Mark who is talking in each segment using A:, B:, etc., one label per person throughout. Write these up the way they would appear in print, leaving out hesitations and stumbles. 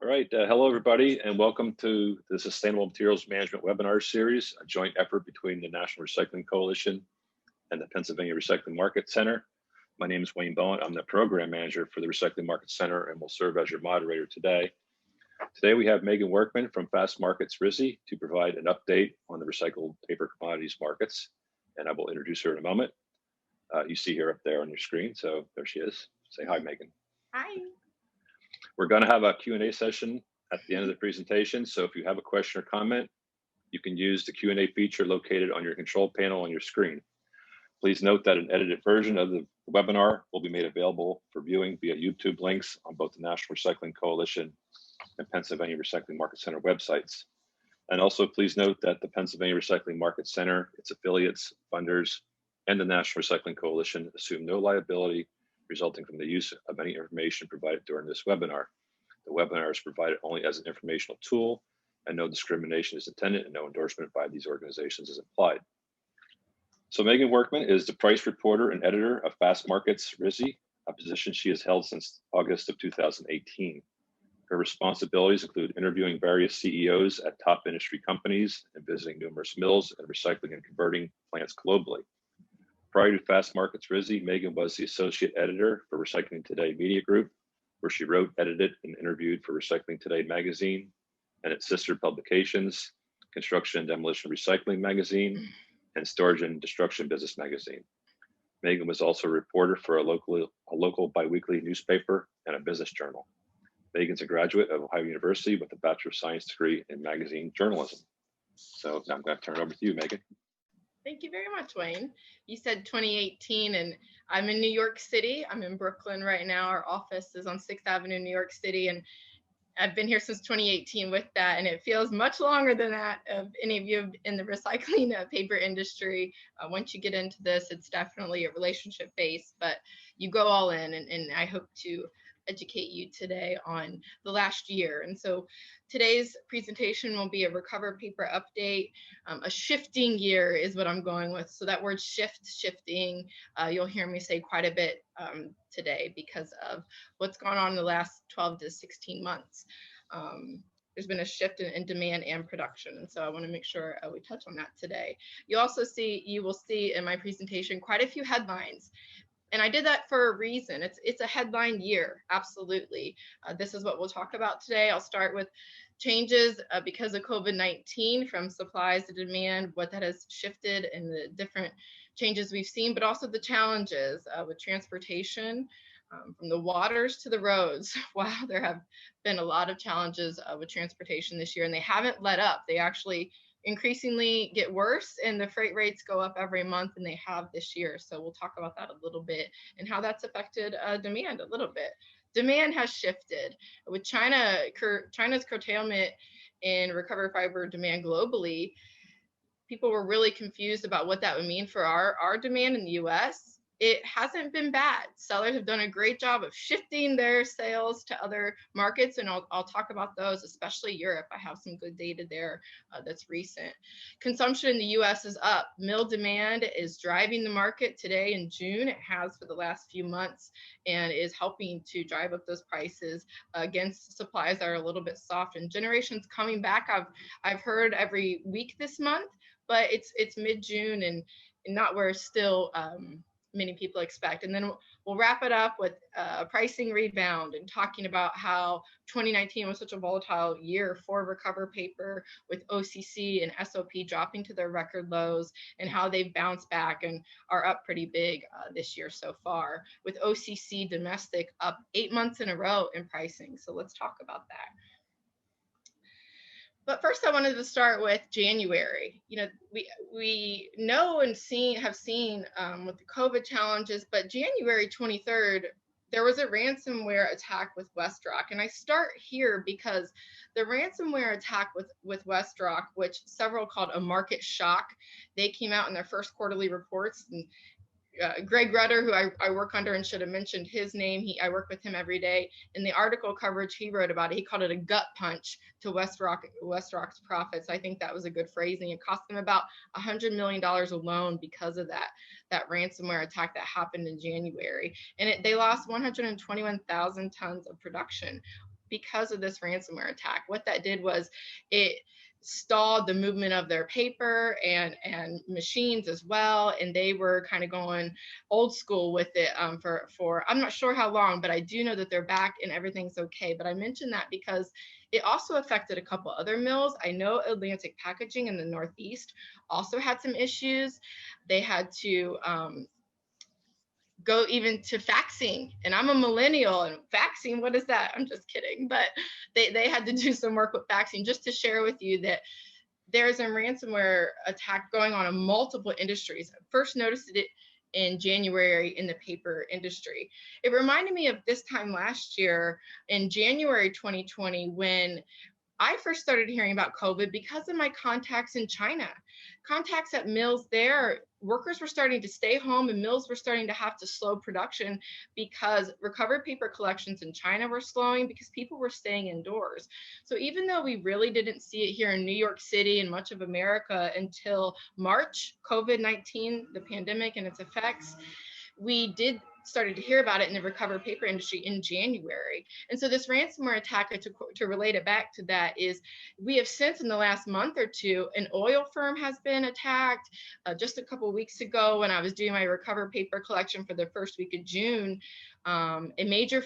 A: All right, hello everybody, and welcome to the Sustainable Materials Management webinar series, a joint effort between the National Recycling Coalition and the Pennsylvania Recycling Market Center. My name is Wayne Bowen. I'm the program manager for the Recycling Market Center and will serve as your moderator today. Today we have Megan Workman from Fastmarkets RISI to provide an update on the recycled paper commodities markets, and I will introduce her in a moment. You see her up there on your screen, so there she is. Say hi, Megan.
B: Hi.
A: We're going to have a Q&A session at the end of the presentation, so if you have a question or comment, you can use the Q&A feature located on your control panel on your screen. Please note that an edited version of the webinar will be made available for viewing via YouTube links on both the National Recycling Coalition and Pennsylvania Recycling Market Center websites. And also please note that the Pennsylvania Recycling Market Center, its affiliates, funders, and the National Recycling Coalition assume no liability resulting from the use of any information provided during this webinar. The webinar is provided only as an informational tool, and no discrimination is intended and no endorsement by these organizations is implied. So Megan Workman is the price reporter and editor of Fastmarkets RISI, a position she has held since August of 2018. Her responsibilities include interviewing various CEOs at top industry companies and visiting numerous mills and recycling and converting plants globally. Prior to Fastmarkets RISI, Megan was the associate editor for Recycling Today Media Group, where she wrote, edited, and interviewed for Recycling Today magazine and its sister publications, Construction and Demolition Recycling magazine, and Storage and Destruction Business magazine. Megan was also a reporter for a local biweekly newspaper and a business journal. Megan's a graduate of Ohio University with a Bachelor of Science degree in magazine journalism. So now I'm going to turn it over to you, Megan.
B: Thank you very much, Wayne. You said 2018, and I'm in New York City. I'm in Brooklyn right now. Our office is on 6th Avenue, New York City, and I've been here since 2018 with that, and it feels much longer than that of any of you in the recycling paper industry. Once you get into this, it's definitely a relationship base, but you go all in, and I hope to educate you today on the last year. And so today's presentation will be a recovered paper update. A shifting year is what I'm going with. So that word shifting, you'll hear me say quite a bit today because of what's gone on in the last 12 to 16 months. There's been a shift in demand and production. And so I want to make sure we touch on that today. You will see in my presentation quite a few headlines. And I did that for a reason. It's a headline year, absolutely. This is what we'll talk about today. I'll start with changes because of COVID-19 from supplies to demand, what that has shifted and the different changes we've seen, but also the challenges with transportation, from the waters to the roads. Wow, there have been a lot of challenges with transportation this year, and they haven't let up. They actually increasingly get worse, and the freight rates go up every month, and they have this year. So we'll talk about that a little bit and how that's affected demand a little bit. Demand has shifted with China's curtailment in recovered fiber demand globally. People were really confused about what that would mean for our demand in the US. It hasn't been bad. Sellers have done a great job of shifting their sales to other markets, and I'll talk about those, especially Europe. I have some good data there that's recent. Consumption in the US is up. Mill demand is driving the market today in June. It has for the last few months and is helping to drive up those prices against supplies that are a little bit soft. And generation's coming back. I've heard every week this month, but it's mid-June and not where still many people expect. And then we'll wrap it up with pricing rebound and talking about how 2019 was such a volatile year for recovered paper, with OCC and SOP dropping to their record lows, and how they've bounced back and are up pretty big this year so far, with OCC domestic up 8 months in a row in pricing. So let's talk about that. But first, I wanted to start with January. You know, we know and have seen with the COVID challenges, but January 23rd, there was a ransomware attack with WestRock. And I start here because the ransomware attack with WestRock, which several called a market shock, they came out in their first quarterly reports. And Greg Rutter, who I work under and should have mentioned his name, I work with him every day. In the article coverage he wrote about it, he called it a gut punch to WestRock's profits. I think that was a good phrasing. It cost them about $100 million alone because of that ransomware attack that happened in January. And they lost 121,000 tons of production. because of this ransomware attack. What that did was it stalled the movement of their paper and machines as well, and they were kind of going old school with it for I'm not sure how long, but I do know that they're back and everything's okay. But I mentioned that because it also affected a couple other mills. I know Atlantic Packaging in the Northeast also had some issues. They had to go even to faxing, and I'm a millennial, and faxing, what is that? I'm just kidding, but they had to do some work with faxing. Just to share with you that there's a ransomware attack going on in multiple industries. I first noticed it in January in the paper industry. It reminded me of this time last year in January 2020 when I first started hearing about COVID because of my contacts in China. Contacts at mills there, workers were starting to stay home and mills were starting to have to slow production because recovered paper collections in China were slowing because people were staying indoors. So even though we really didn't see it here in New York City and much of America until March, COVID-19, the pandemic and its effects, we started to hear about it in the recovered paper industry in January. And so this ransomware attack, to relate it back to that, is we have since in the last month or two, an oil firm has been attacked. Just a couple of weeks ago when I was doing my recovered paper collection for the first week of June, a major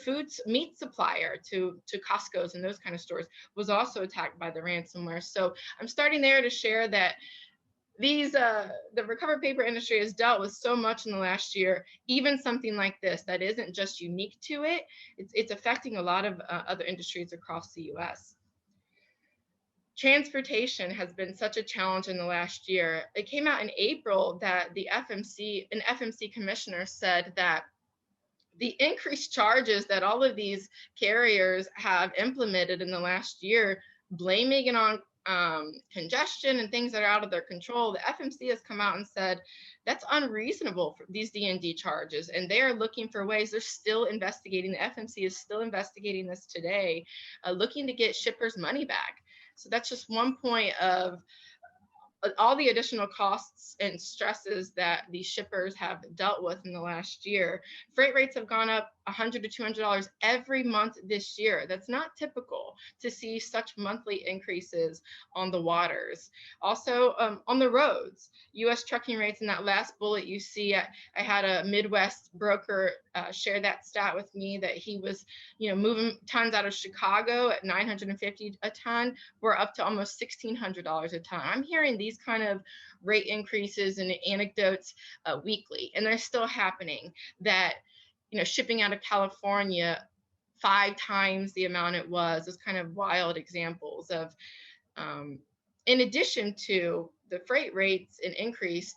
B: meat supplier to Costco's and those kind of stores was also attacked by the ransomware. So I'm starting there to share that the recovered paper industry has dealt with so much in the last year. Even something like this that isn't just unique to it, it's affecting a lot of other industries across the US. Transportation has been such a challenge in the last year. It came out in April that an FMC commissioner said that the increased charges that all of these carriers have implemented in the last year, blaming it on congestion and things that are out of their control, the FMC has come out and said that's unreasonable for these D&D charges, and they are looking for ways. They're still investigating. The FMC is still investigating this today, looking to get shippers' money back. So that's just one point of all the additional costs and stresses that these shippers have dealt with in the last year. Freight rates have gone up $100 to $200 every month this year. That's not typical to see such monthly increases on the waters. Also on the roads, U.S. trucking rates in that last bullet you see, I had a Midwest broker share that stat with me that he was, moving tons out of Chicago at $950 a ton. We're up to almost $1,600 a ton. I'm hearing these kind of rate increases and anecdotes weekly, and they're still happening. That shipping out of California 5 times the amount it was. Those kind of wild examples of, in addition to the freight rates and increase,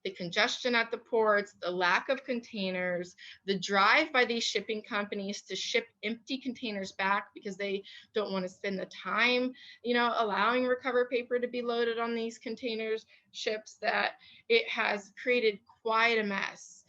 B: the congestion at the ports, the lack of containers, the drive by these shipping companies to ship empty containers back because they don't want to spend the time, allowing recovered paper to be loaded on these containers, ships, that it has created quite a mess.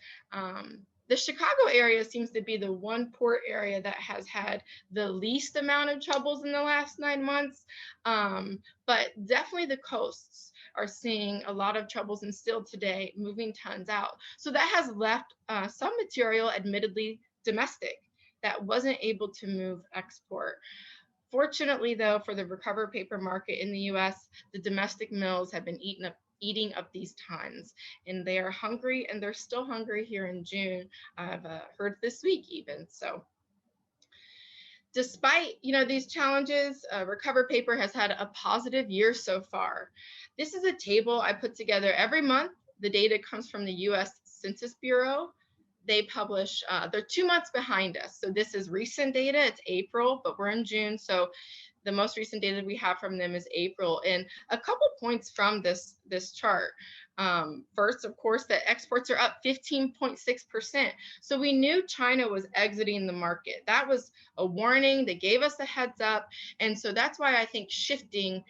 B: The Chicago area seems to be the one port area that has had the least amount of troubles in the last 9 months, but definitely the coasts are seeing a lot of troubles and still today moving tons out. So that has left some material, admittedly domestic, that wasn't able to move export. Fortunately, though, for the recovered paper market in the US, the domestic mills have been eating up these tons, and they are hungry, and they're still hungry here in June. I've heard this week even. So despite these challenges, recovered paper has had a positive year so far. This is a table I put together every month. The data comes from the US Census Bureau. They publish, they're 2 months behind us. So this is recent data, it's April, but we're in June. So the most recent data we have from them is April. And a couple points from this chart. First, of course, that exports are up 15.6%. So we knew China was exiting the market. That was a warning. They gave us a heads up. And so that's why I think shifting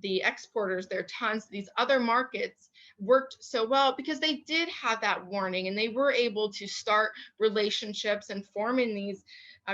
B: the exporters, their tons, these other markets worked so well, because they did have that warning and they were able to start relationships and forming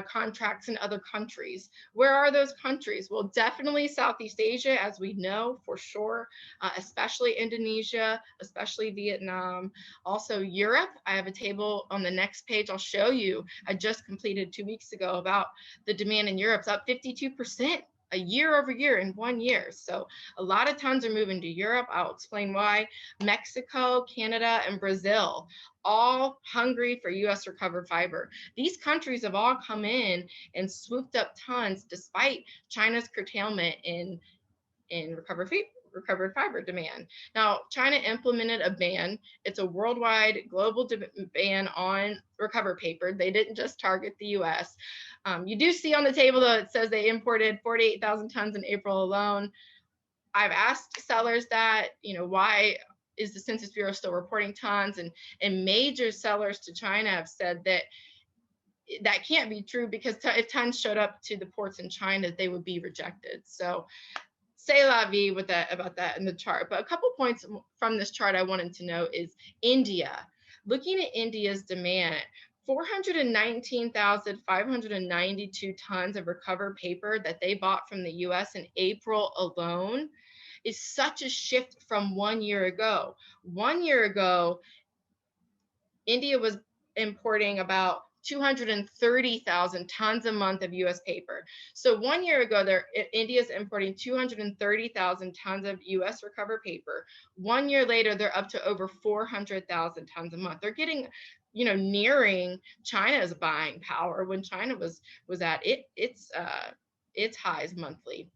B: contracts in other countries. Where are those countries? Well, definitely Southeast Asia, as we know for sure, especially Indonesia, especially Vietnam. Also Europe. I have a table on the next page I'll show you. I just completed 2 weeks ago about the demand in Europe. It's up 52% a year over year in 1 year. So a lot of tons are moving to Europe. I'll explain why. Mexico, Canada, and Brazil, all hungry for US recovered fiber. These countries have all come in and swooped up tons despite China's curtailment in recovered fiber demand. Now, China implemented a ban. It's a worldwide global ban on recovered paper. They didn't just target the US. You do see on the table, though, it says they imported 48,000 tons in April alone. I've asked sellers that, why is the Census Bureau still reporting tons? And major sellers to China have said that that can't be true because if tons showed up to the ports in China, they would be rejected. So say la vie with that, about that in the chart. But a couple points from this chart I wanted to note is India. Looking at India's demand, 419,592 tons of recovered paper that they bought from the US in April alone is such a shift from 1 year ago. 1 year ago, India was importing about 230,000 tons a month of US paper. So 1 year ago, India's importing 230,000 tons of US recovered paper. 1 year later, they're up to over 400,000 tons a month. They're getting, nearing China's buying power when China was at its highs monthly.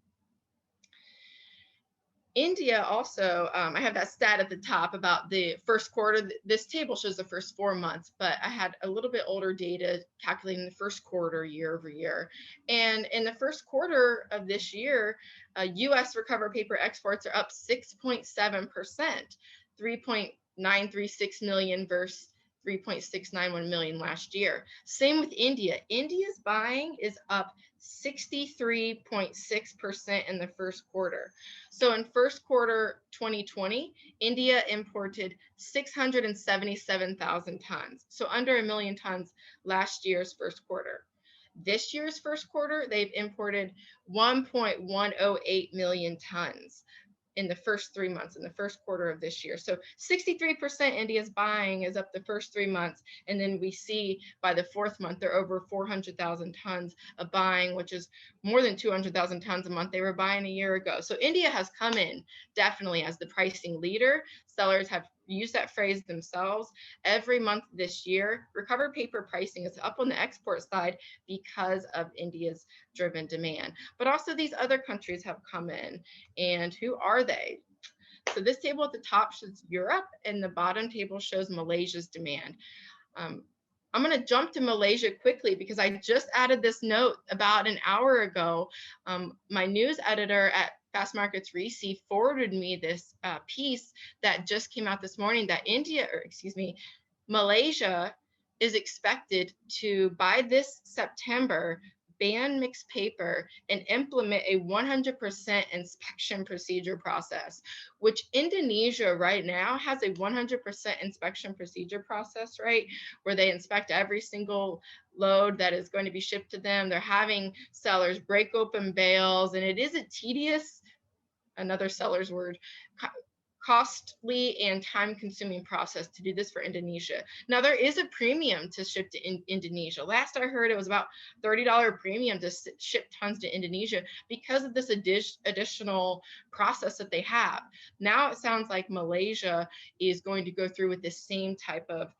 B: India also, I have that stat at the top about the first quarter. This table shows the first 4 months, but I had a little bit older data calculating the first quarter year over year. And in the first quarter of this year, US recovered paper exports are up 6.7%, 3.936 million versus 3.691 million last year. Same with India. India's buying is up 63.6% in the first quarter. So in first quarter 2020, India imported 677,000 tons. So under 1 million tons last year's first quarter. This year's first quarter, they've imported 1.108 million tons in the first 3 months, in the first quarter of this year. So 63% India's buying is up the first 3 months. And then we see by the fourth month, they're over 400,000 tons of buying, which is more than 200,000 tons a month they were buying a year ago. So India has come in definitely as the pricing leader. Sellers have used that phrase themselves. Every month this year, recovered paper pricing is up on the export side because of India's driven demand. But also these other countries have come in. And who are they? So this table at the top shows Europe, and the bottom table shows Malaysia's demand. I'm going to jump to Malaysia quickly because I just added this note about an hour ago. My news editor at Fastmarkets RISI forwarded me this piece that just came out this morning that Malaysia is expected to, by this September, ban mixed paper and implement a 100% inspection procedure process, which Indonesia right now has a 100% inspection procedure process, right? Where they inspect every single load that is going to be shipped to them. They're having sellers break open bales, and it is a tedious, another seller's word, costly and time-consuming process to do this for Indonesia. Now, there is a premium to ship to Indonesia. Last I heard, it was about $30 premium to ship tons to Indonesia because of this additional process that they have. Now it sounds like Malaysia is going to go through with the same type of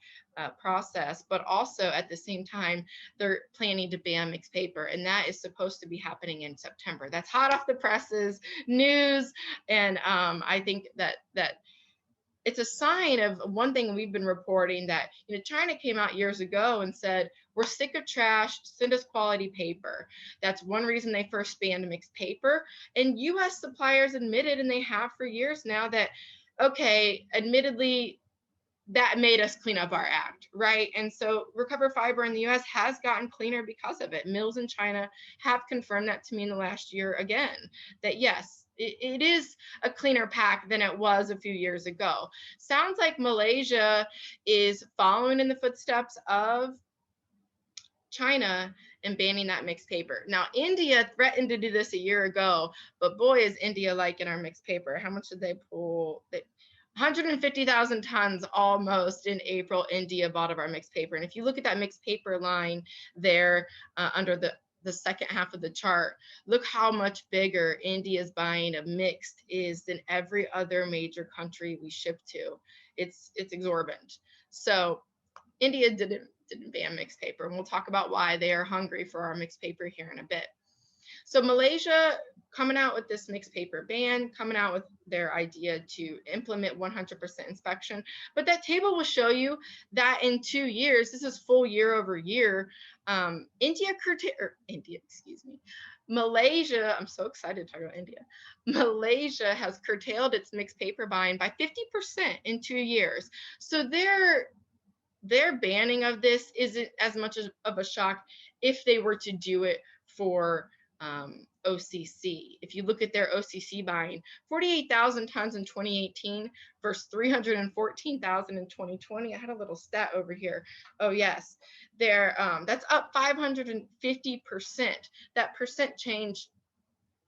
B: process, but also at the same time, they're planning to ban mixed paper, and that is supposed to be happening in September. That's hot off the presses news, and I think that it's a sign of one thing we've been reporting, that China came out years ago and said, we're sick of trash, send us quality paper. That's one reason they first banned mixed paper, and U.S. suppliers admitted, and they have for years now, that, okay, admittedly, that made us clean up our act, right? And so recovered fiber in the US has gotten cleaner because of it. Mills in China have confirmed that to me in the last year again, that yes, it is a cleaner pack than it was a few years ago. Sounds like Malaysia is following in the footsteps of China and banning that mixed paper. Now, India threatened to do this a year ago, but boy, is India liking our mixed paper. How much did they pull? 150,000 tons almost in April, India bought of our mixed paper. And if you look at that mixed paper line there under the second half of the chart, look how much bigger India's buying of mixed is than every other major country we ship to. It's exorbitant. So India didn't ban mixed paper, and we'll talk about why they are hungry for our mixed paper here in a bit. So Malaysia coming out with this mixed paper ban, coming out with their idea to implement 100% inspection. But that table will show you that in 2 years, this is full year over year, Malaysia, I'm so excited to talk about India. Malaysia has curtailed its mixed paper buying by 50% in 2 years. So their banning of this isn't as much of a shock if they were to do it for OCC. If you look at their OCC buying, 48,000 tons in 2018 versus 314,000 in 2020. I had a little stat over here. Oh yes, that's up 550%. That percent change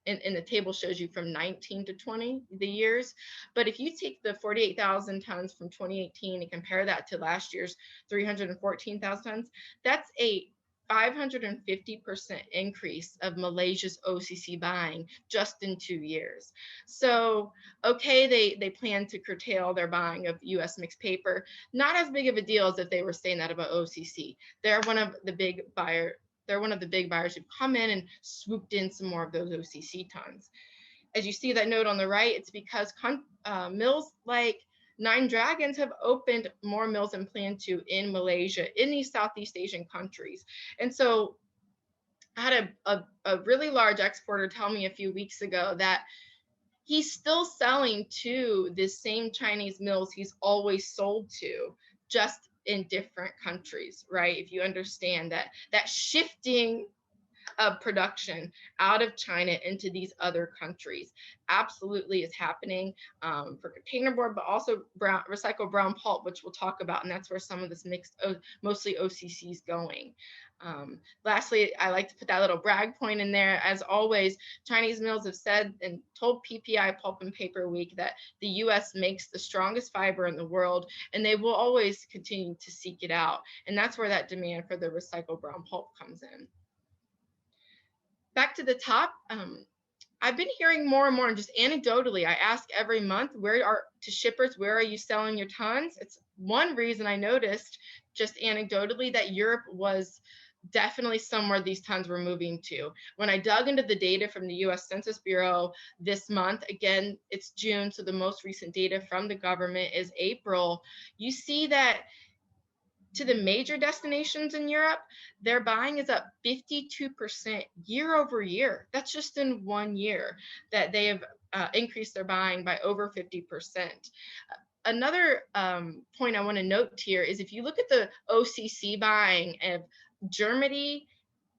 B: in the table shows you from 19 to 20, the years. But if you take the 48,000 tons from 2018 and compare that to last year's 314,000 tons, that's a 550% increase of Malaysia's OCC buying just in 2 years. So, okay, they plan to curtail their buying of US mixed paper. Not as big of a deal as if they were saying that about OCC. They're one of the big buyers who've come in and swooped in some more of those OCC tons. As you see that note on the right, it's because mills like Nine Dragons have opened more mills and plan to in Malaysia, in these Southeast Asian countries. And so I had a really large exporter tell me a few weeks ago that he's still selling to the same Chinese mills he's always sold to, just in different countries, right? If you understand that shifting of production out of China into these other countries absolutely is happening for containerboard, but also recycled brown pulp, which we'll talk about, and that's where some of this mixed, mostly OCC is going. Lastly, I like to put that little brag point in there. As always, Chinese mills have said and told PPI Pulp and Paper Week that the US makes the strongest fiber in the world, and they will always continue to seek it out. And that's where that demand for the recycled brown pulp comes in. Back to the top, I've been hearing more and more, and just anecdotally, I ask every month, to shippers, where are you selling your tons? It's one reason I noticed, just anecdotally, that Europe was definitely somewhere these tons were moving to. When I dug into the data from the US Census Bureau this month, again, it's June, so the most recent data from the government is April, you see that to the major destinations in Europe, their buying is up 52% year over year. That's just in 1 year that they have increased their buying by over 50%. Another point I want to note here is if you look at the OCC buying of Germany,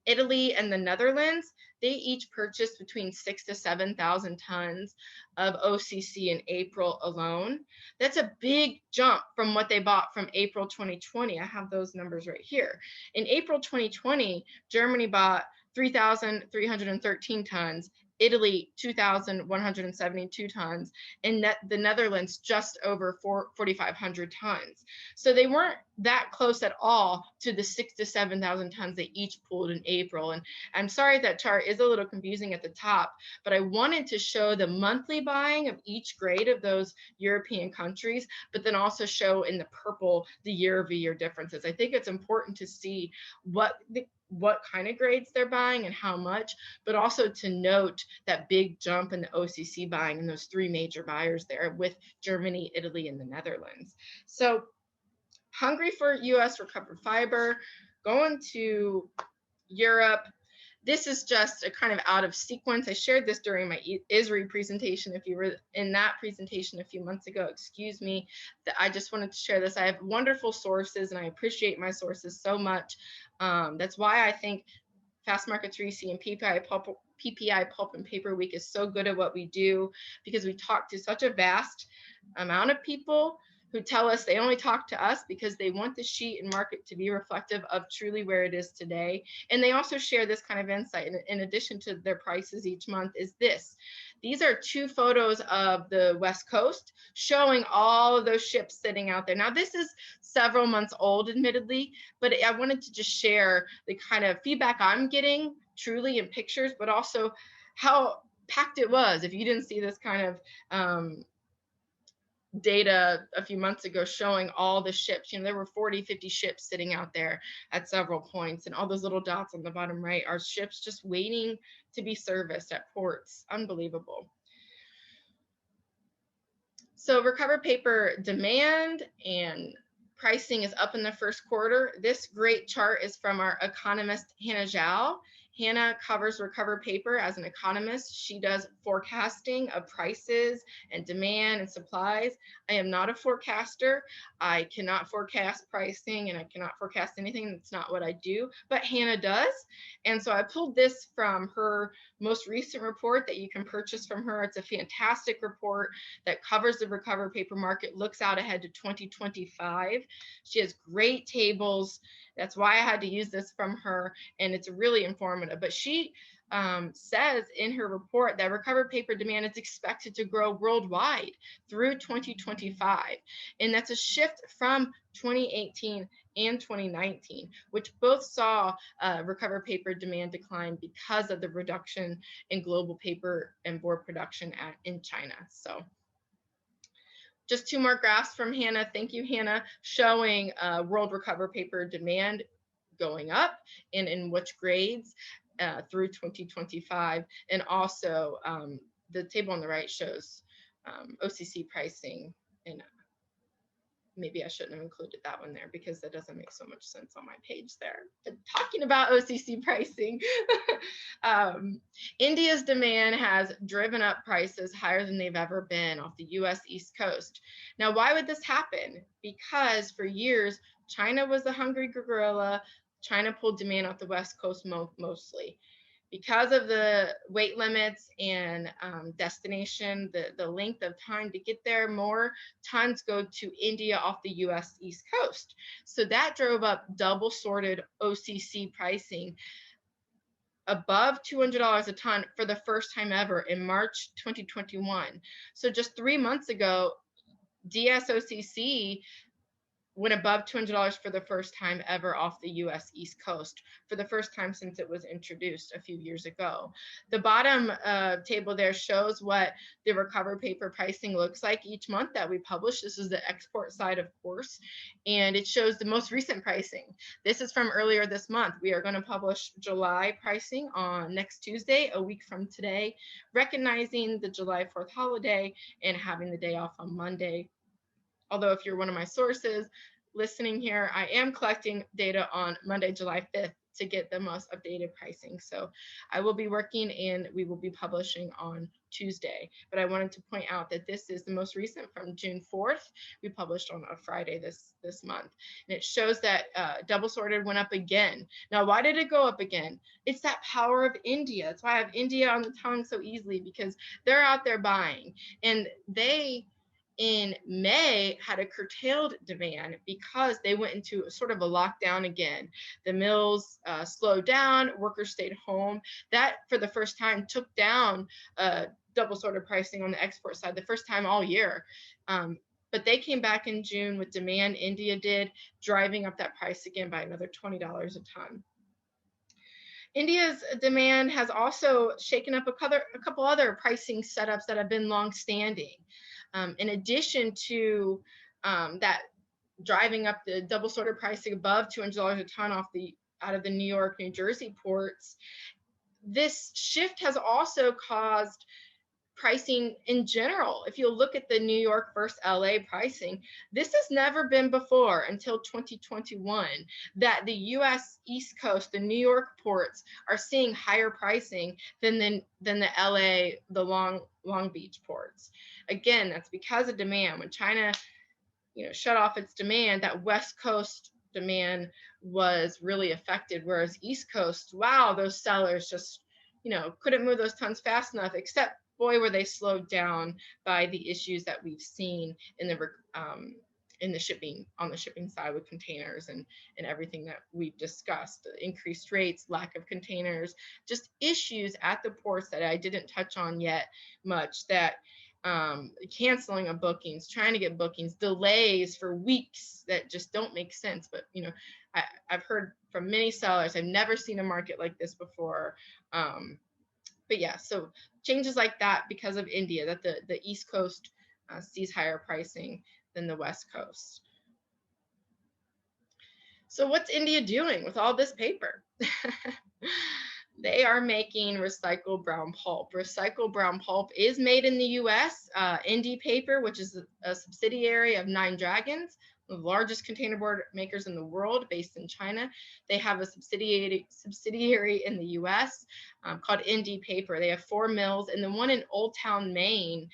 B: Italy, and the Netherlands, they each purchased between 6,000 to 7,000 tons of OCC in April alone. That's a big jump from what they bought from April 2020. I have those numbers right here. In April 2020, Germany bought 3,313 tons, Italy 2,172 tons, and the Netherlands just over 4,500 tons. So they weren't that close at all to the 6,000 to 7,000 tons they each pulled in April. And I'm sorry that chart is a little confusing at the top, but I wanted to show the monthly buying of each grade of those European countries, but then also show in the purple the year-over-year differences. I think it's important to see what kind of grades they're buying and how much, but also to note that big jump in the OCC buying in those three major buyers there with Germany, Italy, and the Netherlands. So hungry for US recovered fiber, going to Europe. This is just a kind of out of sequence. I shared this during my ISRI presentation. If you were in that presentation a few months ago, excuse me, that I just wanted to share this. I have wonderful sources and I appreciate my sources so much. That's why I think Fastmarkets, RISI, and PPI Pulp and Paper Week is so good at what we do, because we talk to such a vast amount of people who tell us they only talk to us because they want the sheet and market to be reflective of truly where it is today. And they also share this kind of insight in addition to their prices each month is this. These are 2 photos of the West Coast showing all of those ships sitting out there. Now, this is several months old, admittedly, but I wanted to just share the kind of feedback I'm getting truly in pictures, but also how packed it was. If you didn't see this kind of data a few months ago showing all the ships, there were 40, 50 ships sitting out there at several points, and all those little dots on the bottom right are ships just waiting to be serviced at ports. Unbelievable. So recovered paper demand and pricing is up in the first quarter. This great chart is from our economist, Hannah Zhao. Hannah covers recovered paper as an economist. She does forecasting of prices and demand and supplies. I am not a forecaster. I cannot forecast pricing and I cannot forecast anything. That's not what I do, but Hannah does. And so I pulled this from her most recent report that you can purchase from her. It's a fantastic report that covers the recovered paper market, looks out ahead to 2025. She has great tables. That's why I had to use this from her, and it's really informative. But she says in her report that recovered paper demand is expected to grow worldwide through 2025. And that's a shift from 2018 and 2019, which both saw recovered paper demand decline because of the reduction in global paper and board production in China. So just 2 more graphs from Hannah. Thank you, Hannah, showing world recovered paper demand going up and in which grades through 2025. And also the table on the right shows OCC pricing. And maybe I shouldn't have included that one there because that doesn't make so much sense on my page there. But talking about OCC pricing, India's demand has driven up prices higher than they've ever been off the US East Coast. Now, why would this happen? Because for years, China was the hungry gorilla. China pulled demand off the West Coast mostly. Because of the weight limits and destination, the length of time to get there, more tons go to India off the US East Coast. So that drove up double sorted OCC pricing above $200 a ton for the first time ever in March 2021. So just 3 months ago, DSOCC went above $200 for the first time ever off the US East Coast, for the first time since it was introduced a few years ago. The bottom table there shows what the recovered paper pricing looks like each month that we publish. This is the export side, of course, and it shows the most recent pricing. This is from earlier this month. We are going to publish July pricing on next Tuesday, a week from today, recognizing the July 4th holiday and having the day off on Monday. Although if you're one of my sources listening here, I am collecting data on Monday, July 5th to get the most updated pricing. So I will be working and we will be publishing on Tuesday. But I wanted to point out that this is the most recent from June 4th. We published on a Friday this month. And it shows that double sorted went up again. Now, why did it go up again? It's that power of India. That's why I have India on the tongue so easily, because they're out there buying. And they, in May, had a curtailed demand because they went into sort of a lockdown again. The mills slowed down, workers stayed home. That, for the first time, took down double sorted pricing on the export side, the first time all year. But they came back in June with demand, India did, driving up that price again by another $20 a ton. India's demand has also shaken up a couple other pricing setups that have been long-standing. In addition to that driving up the double sorted pricing above $200 a ton out of the New York, New Jersey ports, this shift has also caused pricing in general. If you look at the New York versus LA pricing, this has never been before until 2021 that the US East Coast, the New York ports, are seeing higher pricing than the LA, the Long Beach ports. Again, that's because of demand. When China, shut off its demand, that West Coast demand was really affected, whereas East Coast, wow, those sellers just, couldn't move those tons fast enough, except boy, were they slowed down by the issues that we've seen in the in the shipping, on the shipping side with containers and everything that we've discussed, increased rates, lack of containers, just issues at the ports that I didn't touch on yet much, that canceling of bookings, trying to get bookings, delays for weeks that just don't make sense. But you know, I've heard from many sellers, I've never seen a market like this before. But yeah, so changes like that because of India, that the East Coast sees higher pricing than the West Coast. So what's India doing with all this paper? They are making recycled brown pulp. Recycled brown pulp is made in the US. Indie Paper, which is a subsidiary of Nine Dragons, the largest containerboard makers in the world, based in China. They have a subsidiary in the US called Indie Paper. They have 4 mills, and the one in Old Town, Maine,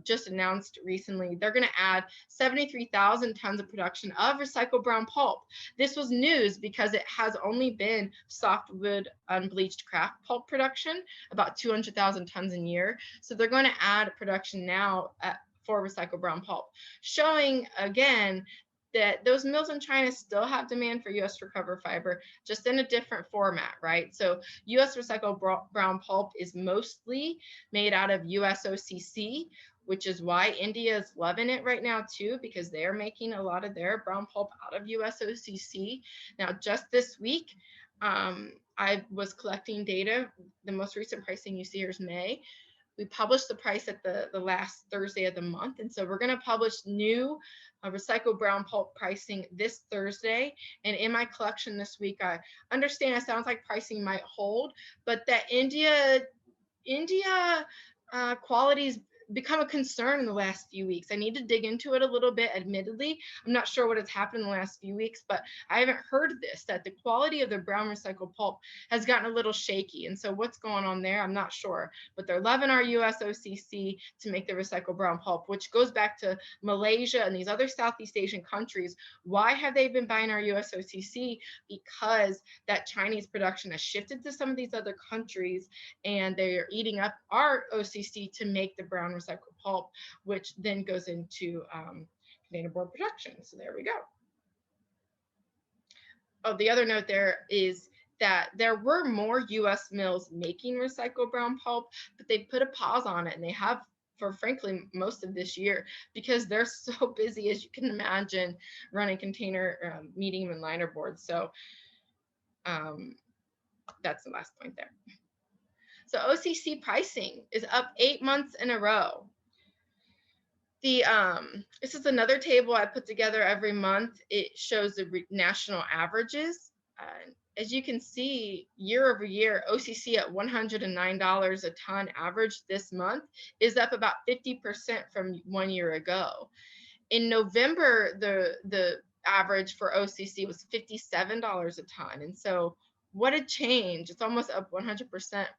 B: just announced recently, they're going to add 73,000 tons of production of recycled brown pulp. This was news because it has only been softwood unbleached kraft pulp production, about 200,000 tons a year. So they're going to add production now for recycled brown pulp, showing again that those mills in China still have demand for U.S. recovered fiber, just in a different format, right? So U.S. recycled brown pulp is mostly made out of U.S. OCC, which is why India is loving it right now too, because they're making a lot of their brown pulp out of U.S. OCC. Now, just this week, I was collecting data. The most recent pricing you see here is May. We published the price at the last Thursday of the month. And so we're going to publish new recycled brown pulp pricing this Thursday. And in my collection this week, I understand it sounds like pricing might hold, but that India quality's become a concern in the last few weeks. I need to dig into it a little bit, admittedly. I'm not sure what has happened in the last few weeks, but I haven't heard this, that the quality of the brown recycled pulp has gotten a little shaky. And so what's going on there, I'm not sure. But they're loving our US OCC to make the recycled brown pulp, which goes back to Malaysia and these other Southeast Asian countries. Why have they been buying our US OCC? Because that Chinese production has shifted to some of these other countries, and they're eating up our OCC to make the brown recycled pulp, which then goes into containerboard production. So there we go. Oh, the other note there is that there were more U.S. mills making recycled brown pulp, but they put a pause on it, and they have for frankly most of this year, because they're so busy, as you can imagine, running container, medium and liner boards. So that's the last point there. So OCC pricing is up 8 months in a row. This is another table I put together every month. It shows the national averages. As you can see, year over year, OCC at $109 a ton average this month is up about 50% from 1 year ago. In November, the average for OCC was $57 a ton. And so what a change. It's almost up 100%,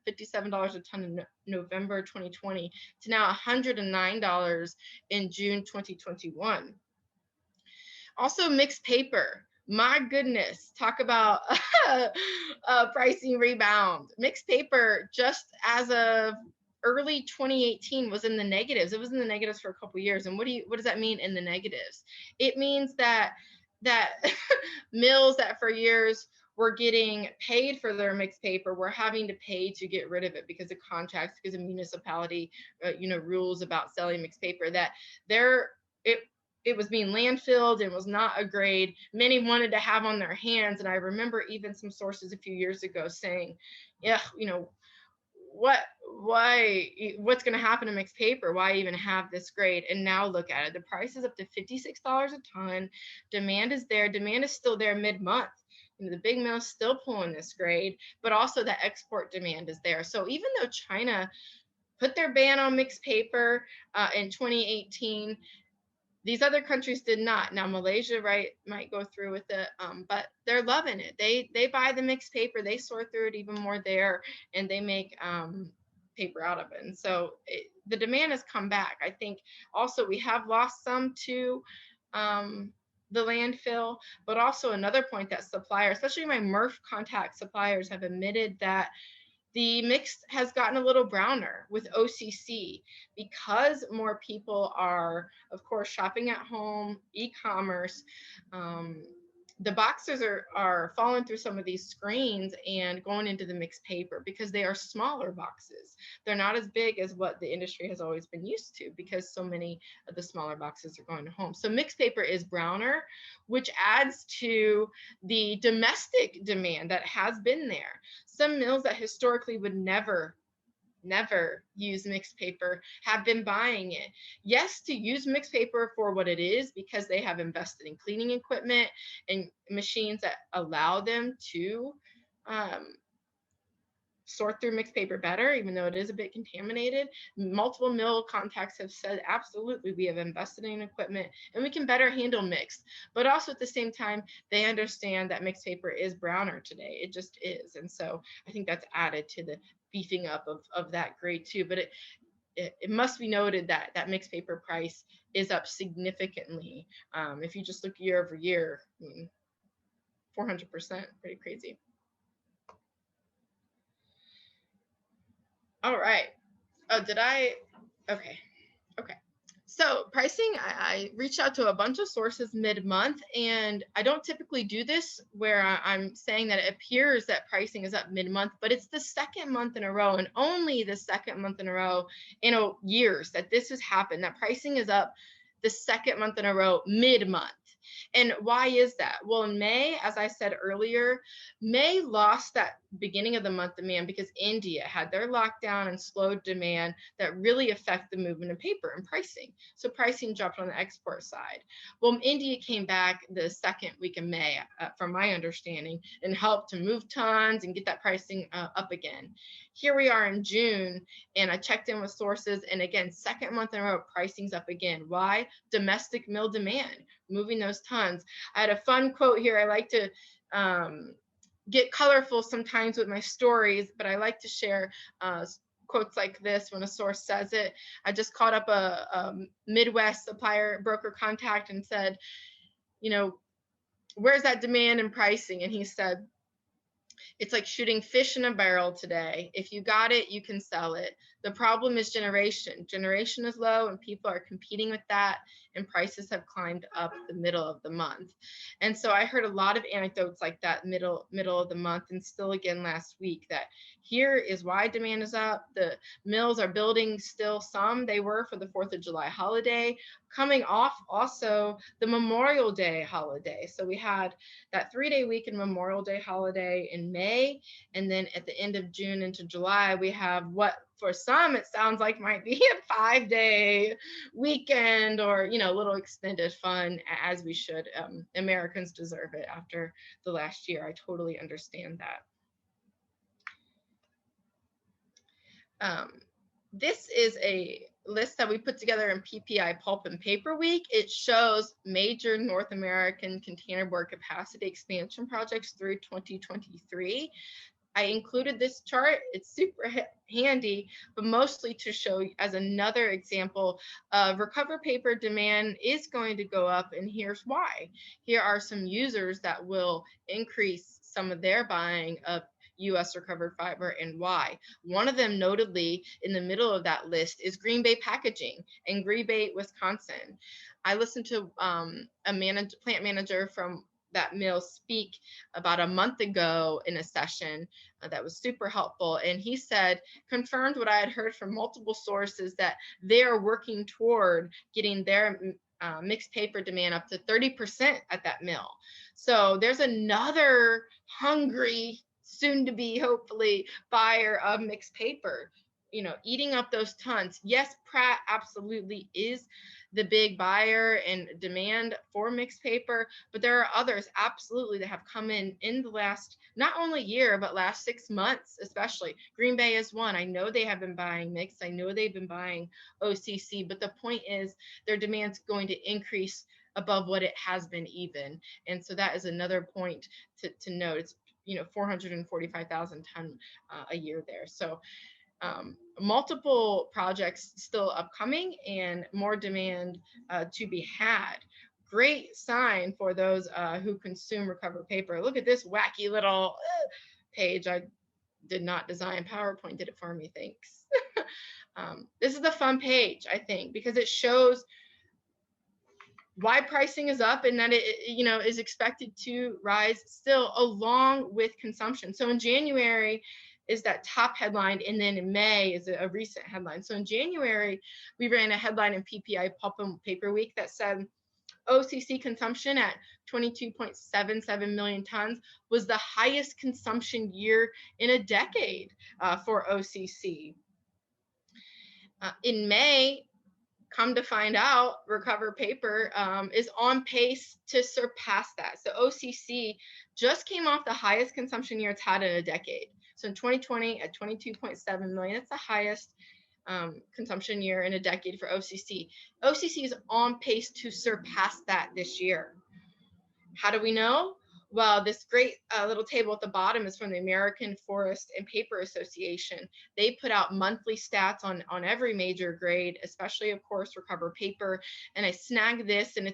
B: $57 a ton in November 2020 to now $109 in June 2021. Also, mixed paper. My goodness, talk about pricing rebound. Mixed paper, just as of early 2018, was in the negatives. It was in the negatives for a couple of years. And what does that mean, in the negatives? It means that mills that for years were getting paid for their mixed paper were having to pay to get rid of it because of contracts, because of municipality, rules about selling mixed paper, that it was being landfilled and was not a grade many wanted to have on their hands. And I remember even some sources a few years ago saying, yeah, what's going to happen to mixed paper? Why even have this grade? And now look at it. The price is up to $56 a ton. Demand is there. Demand is still there mid-month. The big mill's still pulling this grade, but also the export demand is there. So even though China put their ban on mixed paper in 2018, these other countries did not. Now Malaysia, might go through with it, but they're loving it. They buy the mixed paper, they sort through it even more there, and they make paper out of it. And so the demand has come back. I think also we have lost some to the landfill, but also another point that suppliers, especially my MRF contact suppliers, have admitted that The mix has gotten a little browner with OCC because more people are, of course, shopping at home, e-commerce. The boxes are falling through some of these screens and going into the mixed paper because they are smaller boxes. They're not as big as what the industry has always been used to because so many of the smaller boxes are going to home. So mixed paper is browner, which adds to the domestic demand that has been there. Some mills that historically would never use mixed paper have been buying it. Yes, to use mixed paper for what it is because they have invested in cleaning equipment and machines that allow them to sort through mixed paper better, even though it is a bit contaminated. Multiple mill contacts have said, absolutely, we have invested in equipment and we can better handle mixed. But also at the same time, they understand that mixed paper is browner today. It just is. And so I think that's added to the beefing up of that grade too. But it must be noted that that mixed paper price is up significantly. If you just look year over year, I mean, 400%, pretty crazy. All right. Oh, did I? Okay. Okay. So pricing, I reached out to a bunch of sources mid-month, and I don't typically do this where I'm saying that it appears that pricing is up mid-month, but it's the second month in a row, and only the second month in a row in years that this has happened, that pricing is up the second month in a row mid-month. And why is that? Well, in May, as I said earlier, May lost that beginning of the month demand because India had their lockdown and slowed demand that really affect the movement of paper and pricing. So pricing dropped on the export side. Well, India came back the second week of May, from my understanding, and helped to move tons and get that pricing up again. Here we are in June, and I checked in with sources, and again, second month in a row, pricing's up again. Why? Domestic mill demand, moving those tons. I had a fun quote here. I like to get colorful sometimes with my stories, but I like to share quotes like this when a source says it. I just called up a Midwest supplier broker contact and said, you know, where's that demand and pricing? And he said, it's like shooting fish in a barrel today. If you got it, you can sell it. The problem is generation. Generation is low and people are competing with that, and prices have climbed up the middle of the month. And so I heard a lot of anecdotes like that middle of the month, and still again last week, that here is why demand is up. The mills are building still some. They were for the 4th of July holiday, coming off also the Memorial Day holiday. So we had that 3-day weekend Memorial Day holiday in May, and then at the end of June into July, we have what for some it sounds like might be a 5-day weekend, or a little extended fun, as we should. Americans deserve it after the last year. I totally understand that. This is a list that we put together in PPI Pulp and Paper Week. It shows major North American containerboard capacity expansion projects through 2023. I included this chart. It's super handy, but mostly to show as another example of recovered paper demand is going to go up, and here's why. Here are some users that will increase some of their buying of U.S. recovered fiber, and why. One of them, notably in the middle of that list, is Green Bay Packaging in Green Bay, Wisconsin. I listened to a plant manager from that mill speak about a month ago in a session that was super helpful, and he said, confirmed what I had heard from multiple sources, that they are working toward getting their mixed paper demand up to 30% at that mill. So there's another hungry, soon to be hopefully buyer of mixed paper, eating up those tons. Yes, Pratt absolutely is the big buyer and demand for mixed paper, but there are others absolutely that have come in the last, not only year, but last 6 months, especially. Green Bay is one. I know they have been buying mixed. I know they've been buying OCC, but the point is their demand's going to increase above what it has been even. And so that is another point to note. It's 445,000 ton a year there. So multiple projects still upcoming and more demand to be had. Great sign for those who consume recovered paper. Look at this wacky little page. I did not design PowerPoint, did it for me, thanks. This is the fun page, I think, because it shows why pricing is up and that it is expected to rise still along with consumption. So in January is that top headline, and then in May is a recent headline. So in January, we ran a headline in PPI Pulp and Paper Week that said OCC consumption at 22.77 million tons was the highest consumption year in a decade for OCC. In May, come to find out, recovered paper is on pace to surpass that. So OCC just came off the highest consumption year it's had in a decade. So in 2020 at 22.7 million, it's the highest consumption year in a decade for OCC. OCC is on pace to surpass that this year. How do we know? Well, this great little table at the bottom is from the American Forest and Paper Association. They put out monthly stats on every major grade, especially, of course, recovered paper. And I snagged this, and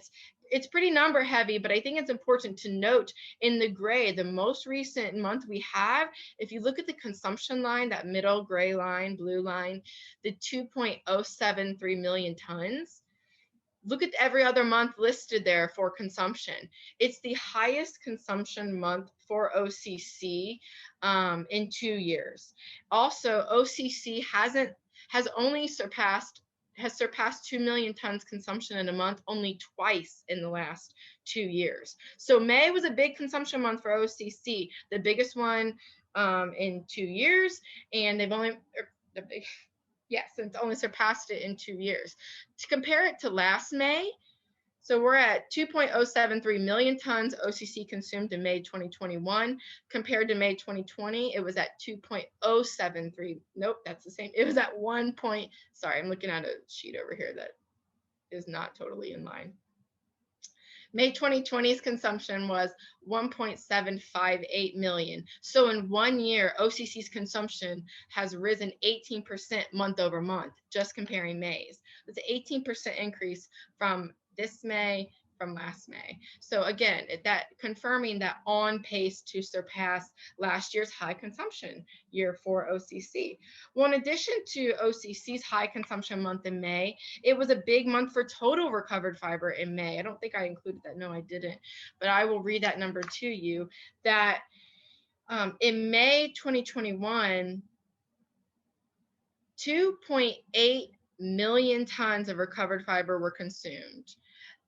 B: it's pretty number heavy, but I think it's important to note in the gray, the most recent month we have, if you look at the consumption line, that middle gray line, blue line, the 2.073 million tons. Look at every other month listed there for consumption. It's the highest consumption month for OCC in 2 years. Also, OCC has surpassed 2 million tons consumption in a month only twice in the last 2 years. So May was a big consumption month for OCC, the biggest one in 2 years, and they've only since only surpassed it in 2 years. To compare it to last May, so we're at 2.073 million tons OCC consumed in May 2021. Compared to May 2020, it was at 2.073. Nope, that's the same. It was at sorry, I'm looking at a sheet over here that is not totally in line. May 2020's consumption was 1.758 million. So in 1 year, OCC's consumption has risen 18% month over month, just comparing May's. It's an 18% increase from this May, from last May. So again, that confirming that on pace to surpass last year's high consumption year for OCC. Well, in addition to OCC's high consumption month in May, it was a big month for total recovered fiber in May. I don't think I included that. No, I didn't. But I will read that number to you. That in May 2021, 2.8 million tons of recovered fiber were consumed.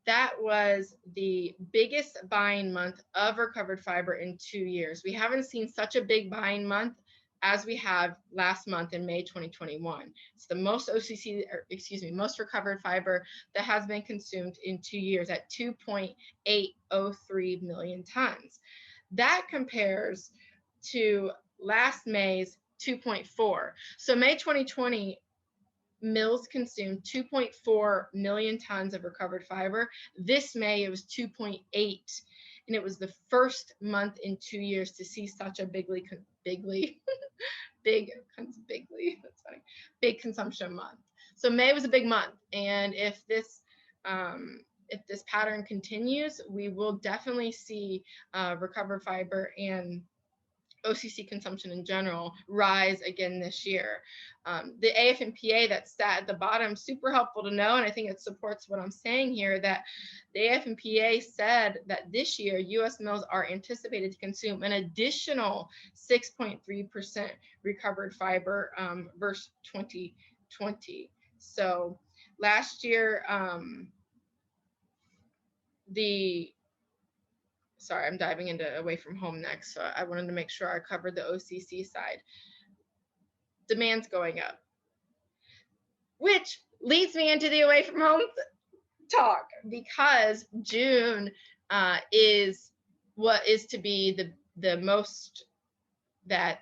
B: That was the biggest buying month of recovered fiber in 2 years. We haven't seen such a big buying month as we have last month in May 2021. It's the most most recovered fiber that has been consumed in 2 years at 2.803 million tons. That compares to last May's 2.4. So May 2020, mills consumed 2.4 million tons of recovered fiber. This May, it was 2.8, and it was the first month in 2 years to see such a big consumption month. So May was a big month, and if this pattern continues, we will definitely see recovered fiber and OCC consumption in general rise again this year. The AF&PA, that stat at the bottom, super helpful to know, and I think it supports what I'm saying here, that the AF&PA said that this year U.S. mills are anticipated to consume an additional 6.3% recovered fiber versus 2020. So last year, sorry, I'm diving into away from home next, so I wanted to make sure I covered the OCC side. Demand's going up, which leads me into the away from home talk, because June is what is to be the most that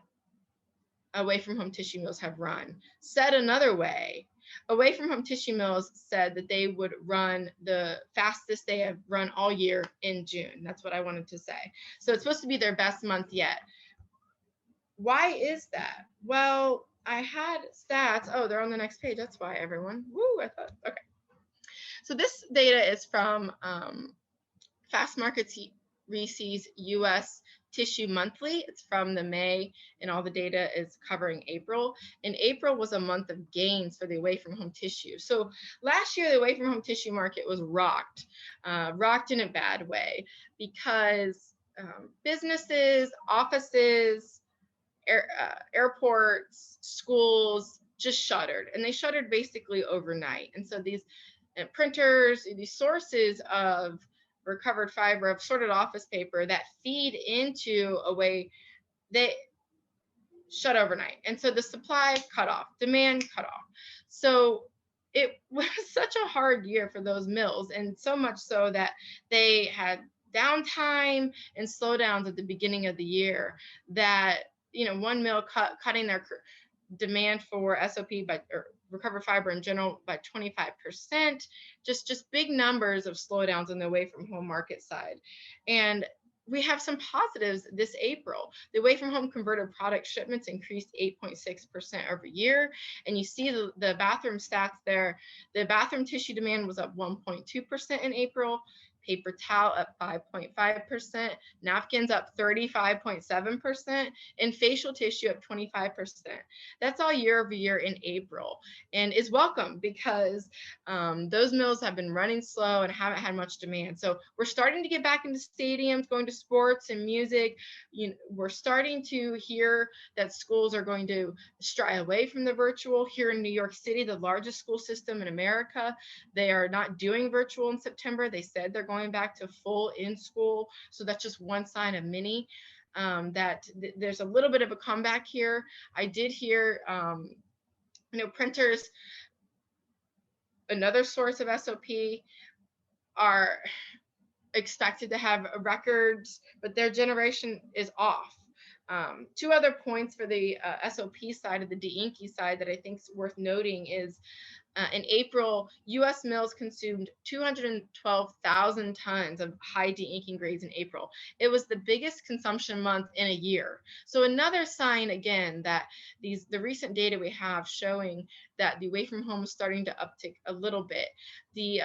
B: away from home tissue mills have run. Said another way, away from home tissue mills said that they would run the fastest they have run all year in June. That's what I wanted to say. So it's supposed to be their best month yet. Why is that? Well, I had stats. Oh, they're on the next page. That's why, everyone. Woo, I thought, okay. So this data is from Fastmarkets RISI's U.S. Tissue Monthly. It's from the May, and all the data is covering April. And April was a month of gains for the away-from-home tissue. So last year, the away-from-home tissue market was rocked in a bad way, because businesses, offices, airports, schools just shuttered, and they shuttered basically overnight. And so these printers, these sources of recovered fiber, of sorted office paper that feed into a way, they shut overnight. And so the supply cut off, demand cut off. So it was such a hard year for those mills, and so much so that they had downtime and slowdowns at the beginning of the year, that, you know, one mill cutting their demand for SOP or recovered fiber in general by 25%, just big numbers of slowdowns in the away from home market side. And we have some positives this April. The away from home converted product shipments increased 8.6% over year. And you see the bathroom stats there. The bathroom tissue demand was up 1.2% in April. Paper towel up 5.5%, napkins up 35.7%, and facial tissue up 25%. That's all year over year in April, and is welcome, because those mills have been running slow and haven't had much demand. So we're starting to get back into stadiums, going to sports and music. We're starting to hear that schools are going to stray away from the virtual. Here in New York City, the largest school system in America, they are not doing virtual in September. They said they're going back to full in school. So that's just one sign of many, that there's a little bit of a comeback here. I did hear, printers, another source of SOP, are expected to have records, but their generation is off. Two other points for the SOP side of the de-inking side that I think is worth noting is, in April, U.S. mills consumed 212,000 tons of high de-inking grades in April. It was the biggest consumption month in a year. So another sign, again, that the recent data we have showing that the away from home is starting to uptick a little bit. The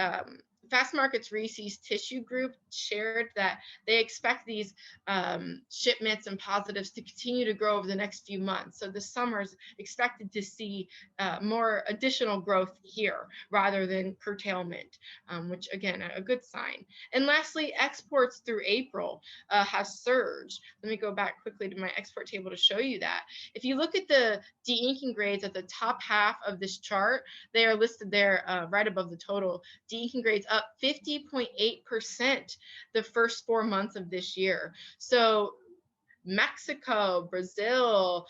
B: Fastmarkets RISI's tissue group shared that they expect these shipments and positives to continue to grow over the next few months. So the summer is expected to see more additional growth here rather than curtailment, which again, a good sign. And lastly, exports through April have surged. Let me go back quickly to my export table to show you that. If you look at the de-inking grades at the top half of this chart, they are listed there right above the total. De-inking grades up 50.8% the first 4 months of this year. So Mexico, Brazil,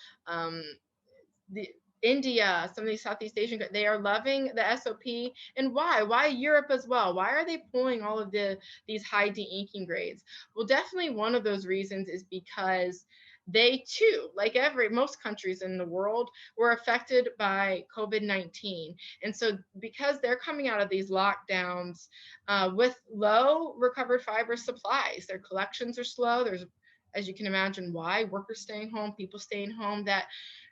B: India, some of these Southeast Asian, they are loving the SOP. And why? Why Europe as well? Why are they pulling all of these high de-inking grades? Well, definitely one of those reasons is because they too, like most countries in the world, were affected by COVID-19. And so because they're coming out of these lockdowns with low recovered fiber supplies, their collections are slow. There's, as you can imagine, why, workers staying home, people staying home, that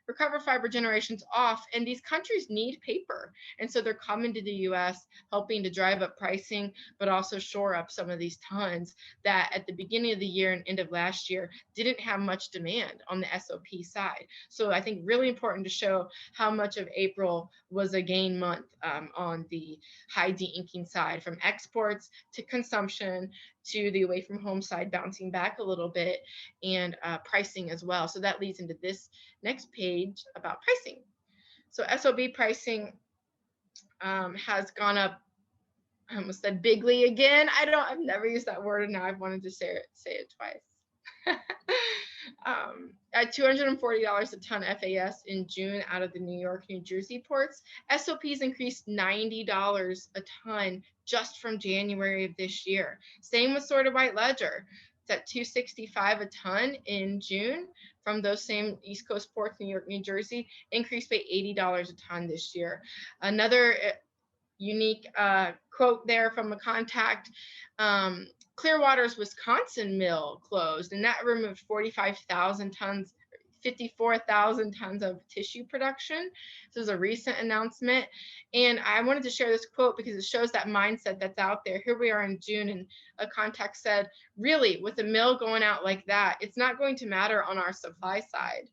B: recovered fiber generation's off, and these countries need paper. And so they're coming to the US, helping to drive up pricing, but also shore up some of these tons that at the beginning of the year and end of last year didn't have much demand on the SOP side. So I think really important to show how much of April was a gain month on the high de-inking side, from exports to consumption to the away from home side bouncing back a little bit, and pricing as well. So that leads into this next page about pricing. So SOB pricing has gone up, I almost said bigly again. I've never used that word, and now I've wanted to say it twice. At $240 a ton FAS in June out of the New York, New Jersey ports. SOPs increased $90 a ton just from January of this year. Same with sorted white ledger. It's at $265 a ton in June from those same East Coast ports, New York, New Jersey, increased by $80 a ton this year. Another unique quote there from a contact, Clearwater's Wisconsin mill closed, and that removed 45,000 tons, 54,000 tons of tissue production. This is a recent announcement. And I wanted to share this quote because it shows that mindset that's out there. Here we are in June, and a contact said, really, with a mill going out like that, it's not going to matter on our supply side.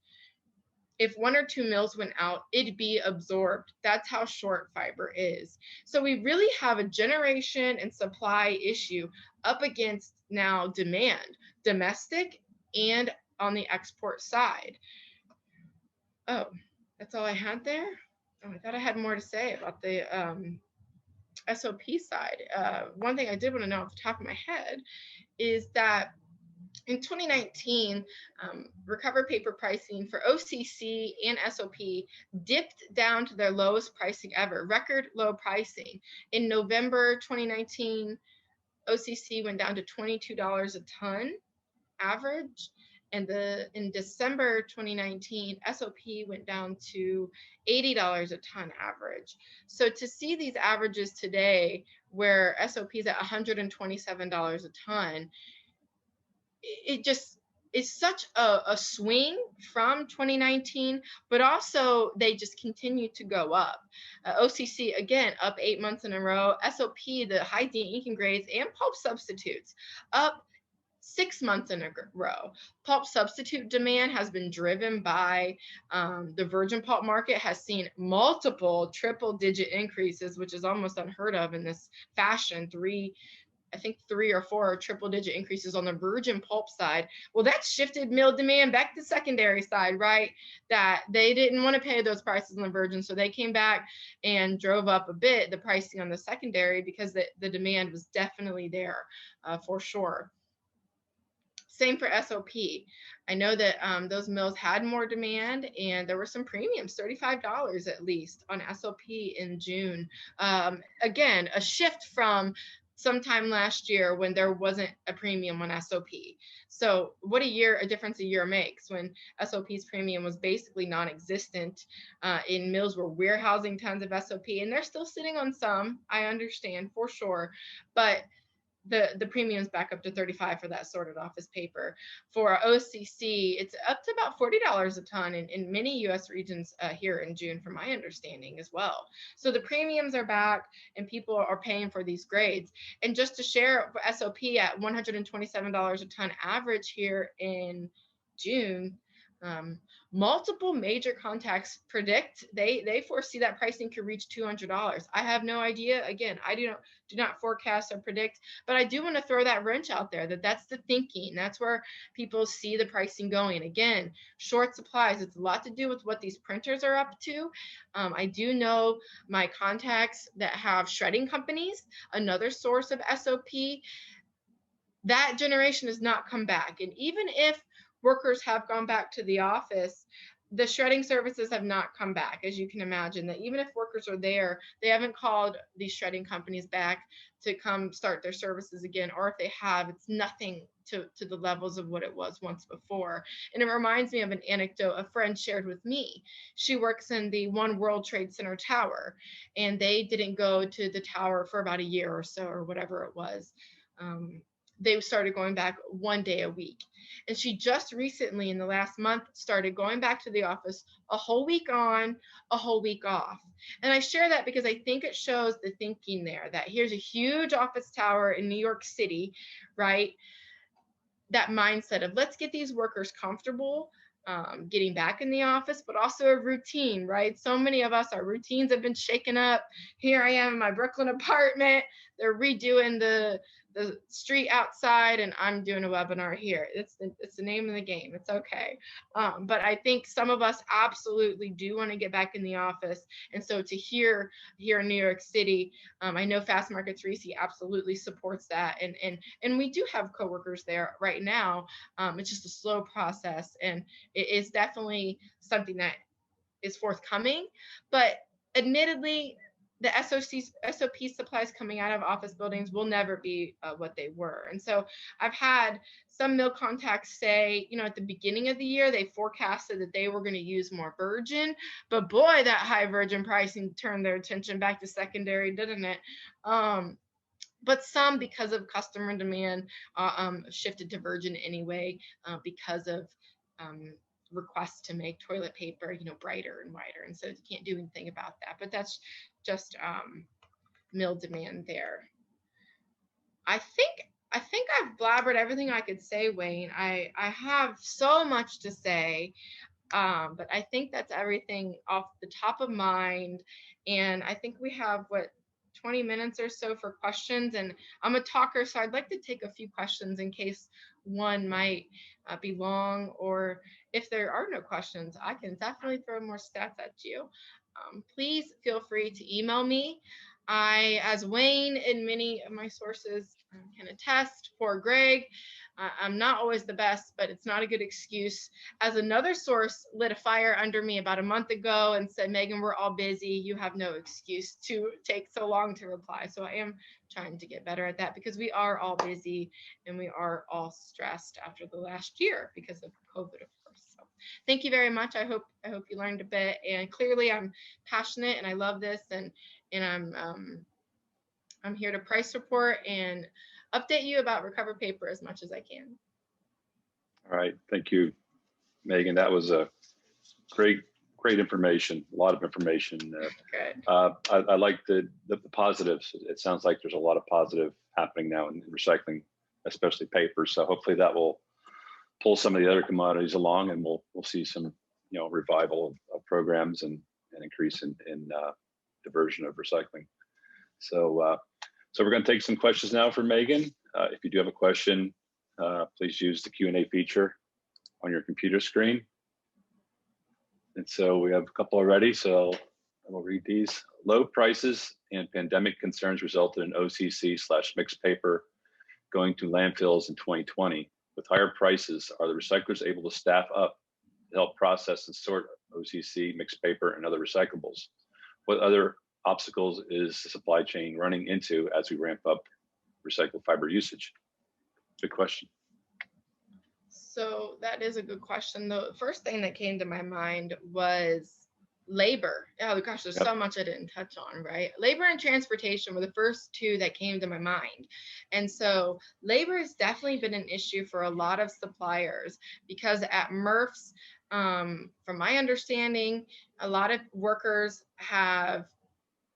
B: If 1 or 2 mills went out, it'd be absorbed. That's how short fiber is. So we really have a generation and supply issue up against now demand, domestic and on the export side. Oh, that's all I had there? Oh, I thought I had more to say about the SOP side. One thing I did want to know off the top of my head is that in 2019, recovered paper pricing for OCC and SOP dipped down to their lowest pricing ever, record low pricing. In November 2019, OCC went down to $22 a ton average. And in December 2019, SOP went down to $80 a ton average. So to see these averages today, where SOP is at $127 a ton, it just is such a swing from 2019, but also they just continue to go up. OCC, again, up 8 months in a row. SOP, the high Deinking grades and pulp substitutes, up 6 months in a row. Pulp substitute demand has been driven by the virgin pulp market has seen multiple triple-digit increases, which is almost unheard of in this fashion. I think 3 or 4 triple-digit increases on the virgin pulp side. Well, that shifted mill demand back to secondary side, right? That they didn't want to pay those prices on the virgin, so they came back and drove up a bit the pricing on the secondary because the demand was definitely there for sure. Same for SOP. I know that those mills had more demand, and there were some premiums, $35 at least on SOP in June. Again, a shift from sometime last year when there wasn't a premium on SOP. So what a difference a year makes when SOP's premium was basically non-existent. In mills were warehousing tons of SOP, and they're still sitting on some, I understand for sure, but the premium's back up to $35 for that sorted office paper. For OCC, it's up to about $40 a ton in many U.S. regions here in June, from my understanding as well. So the premiums are back, and people are paying for these grades. And just to share, for SOP at $127 a ton average here in June, multiple major contacts predict they foresee that pricing could reach $200. I have no idea. Again, I do not forecast or predict, but I do want to throw that wrench out there that's the thinking. That's where people see the pricing going. Again, short supplies. It's a lot to do with what these printers are up to. I do know my contacts that have shredding companies, another source of SOP. That generation has not come back, and even if workers have gone back to the office, the shredding services have not come back. As you can imagine, that even if workers are there, they haven't called these shredding companies back to come start their services again, or if they have, it's nothing to the levels of what it was once before. And it reminds me of an anecdote a friend shared with me. She works in the One World Trade Center tower, and they didn't go to the tower for about a year or so, or whatever it was. They started going back 1 day a week. And she just recently, in the last month, started going back to the office a whole week on, a whole week off. And I share that because I think it shows the thinking there, that here's a huge office tower in New York City, right? That mindset of let's get these workers comfortable getting back in the office, but also a routine, right? So many of us, our routines have been shaken up. Here I am in my Brooklyn apartment. They're redoing the street outside, and I'm doing a webinar here. It's the name of the game. It's okay. But I think some of us absolutely do want to get back in the office. And so to here in New York City, I know Fastmarkets RISI absolutely supports that. And we do have coworkers there right now. It's just a slow process, and it is definitely something that is forthcoming. But admittedly, the SOP supplies coming out of office buildings will never be what they were. And so I've had some mill contacts say, at the beginning of the year, they forecasted that they were going to use more virgin, but boy, that high virgin pricing turned their attention back to secondary, didn't it? But some, because of customer demand, shifted to virgin anyway, because of requests to make toilet paper, brighter and whiter. And so you can't do anything about that, but that's just mill demand there. I think I've blabbered everything I could say, Wayne. I have so much to say, but I think that's everything off the top of mind. And I think we have 20 minutes or so for questions. And I'm a talker, so I'd like to take a few questions in case one might be long, or if there are no questions, I can definitely throw more stats at you. Please feel free to email me. As Wayne and many of my sources can attest, poor Greg, I'm not always the best, but it's not a good excuse. As another source lit a fire under me about a month ago and said, Megan, we're all busy. You have no excuse to take so long to reply. So I am trying to get better at that, because we are all busy and we are all stressed after the last year because of COVID, of course. So thank you very much. I hope you learned a bit. And clearly I'm passionate and I love this, and I'm here to price report and update you about recovered paper as much as I can.
A: All right, thank you, Megan. That was a great information, a lot of information.
B: Good.
A: I like the positives. It sounds like there's a lot of positive happening now in recycling, especially paper. So hopefully that will pull some of the other commodities along, and we'll see some revival of programs and increase in diversion of recycling. So we're going to take some questions now for Megan. If you do have a question, please use the Q&A feature on your computer screen. And so we have a couple already, so we'll read these. Low prices and pandemic concerns resulted in OCC/mixed paper going to landfills in 2020. With higher prices, are the recyclers able to staff up to help process and sort OCC, mixed paper, and other recyclables? What other obstacles is the supply chain running into as we ramp up recycled fiber usage? Good question.
B: So that is a good question. The first thing that came to my mind was labor. Oh gosh, there's so much I didn't touch on, right? Labor and transportation were the first two that came to my mind. And so labor has definitely been an issue for a lot of suppliers, because at MRFs, from my understanding, a lot of workers have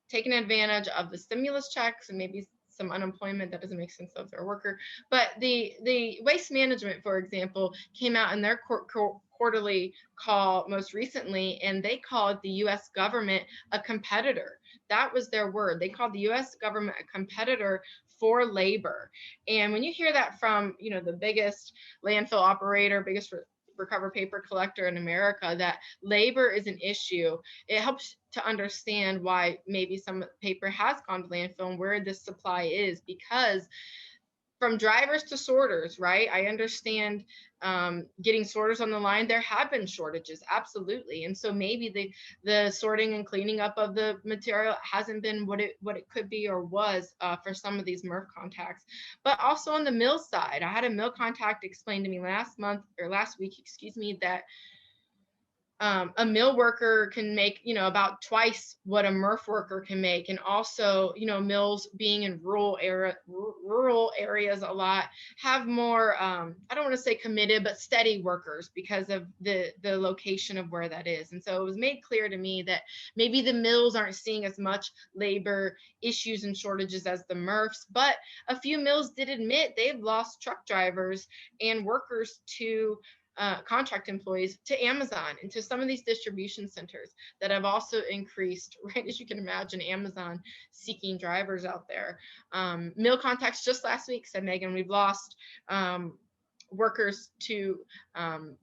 B: taken advantage of the stimulus checks and maybe some unemployment. That doesn't make sense if they're a worker. But the Waste Management, for example, came out in their quarterly call most recently, and they called the U.S. government a competitor. That was their word. They called the U.S. government a competitor for labor. And when you hear that from, the biggest landfill operator, biggest recovered paper collector in America, that labor is an issue, it helps to understand why maybe some paper has gone to landfill and where this supply is. Because from drivers to sorters, right? I understand getting sorters on the line, there have been shortages, absolutely. And so maybe the sorting and cleaning up of the material hasn't been what it could be or was for some of these MRF contacts. But also on the mill side, I had a mill contact explain to me last week, that a mill worker can make, about twice what a MRF worker can make. And also, mills being in rural areas a lot have more, I don't want to say committed, but steady workers because of the location of where that is. And so it was made clear to me that maybe the mills aren't seeing as much labor issues and shortages as the MRFs, but a few mills did admit they've lost truck drivers and workers to contract employees to Amazon and to some of these distribution centers that have also increased, right? As you can imagine, Amazon seeking drivers out there. Mill contacts just last week said, Megan, we've lost workers to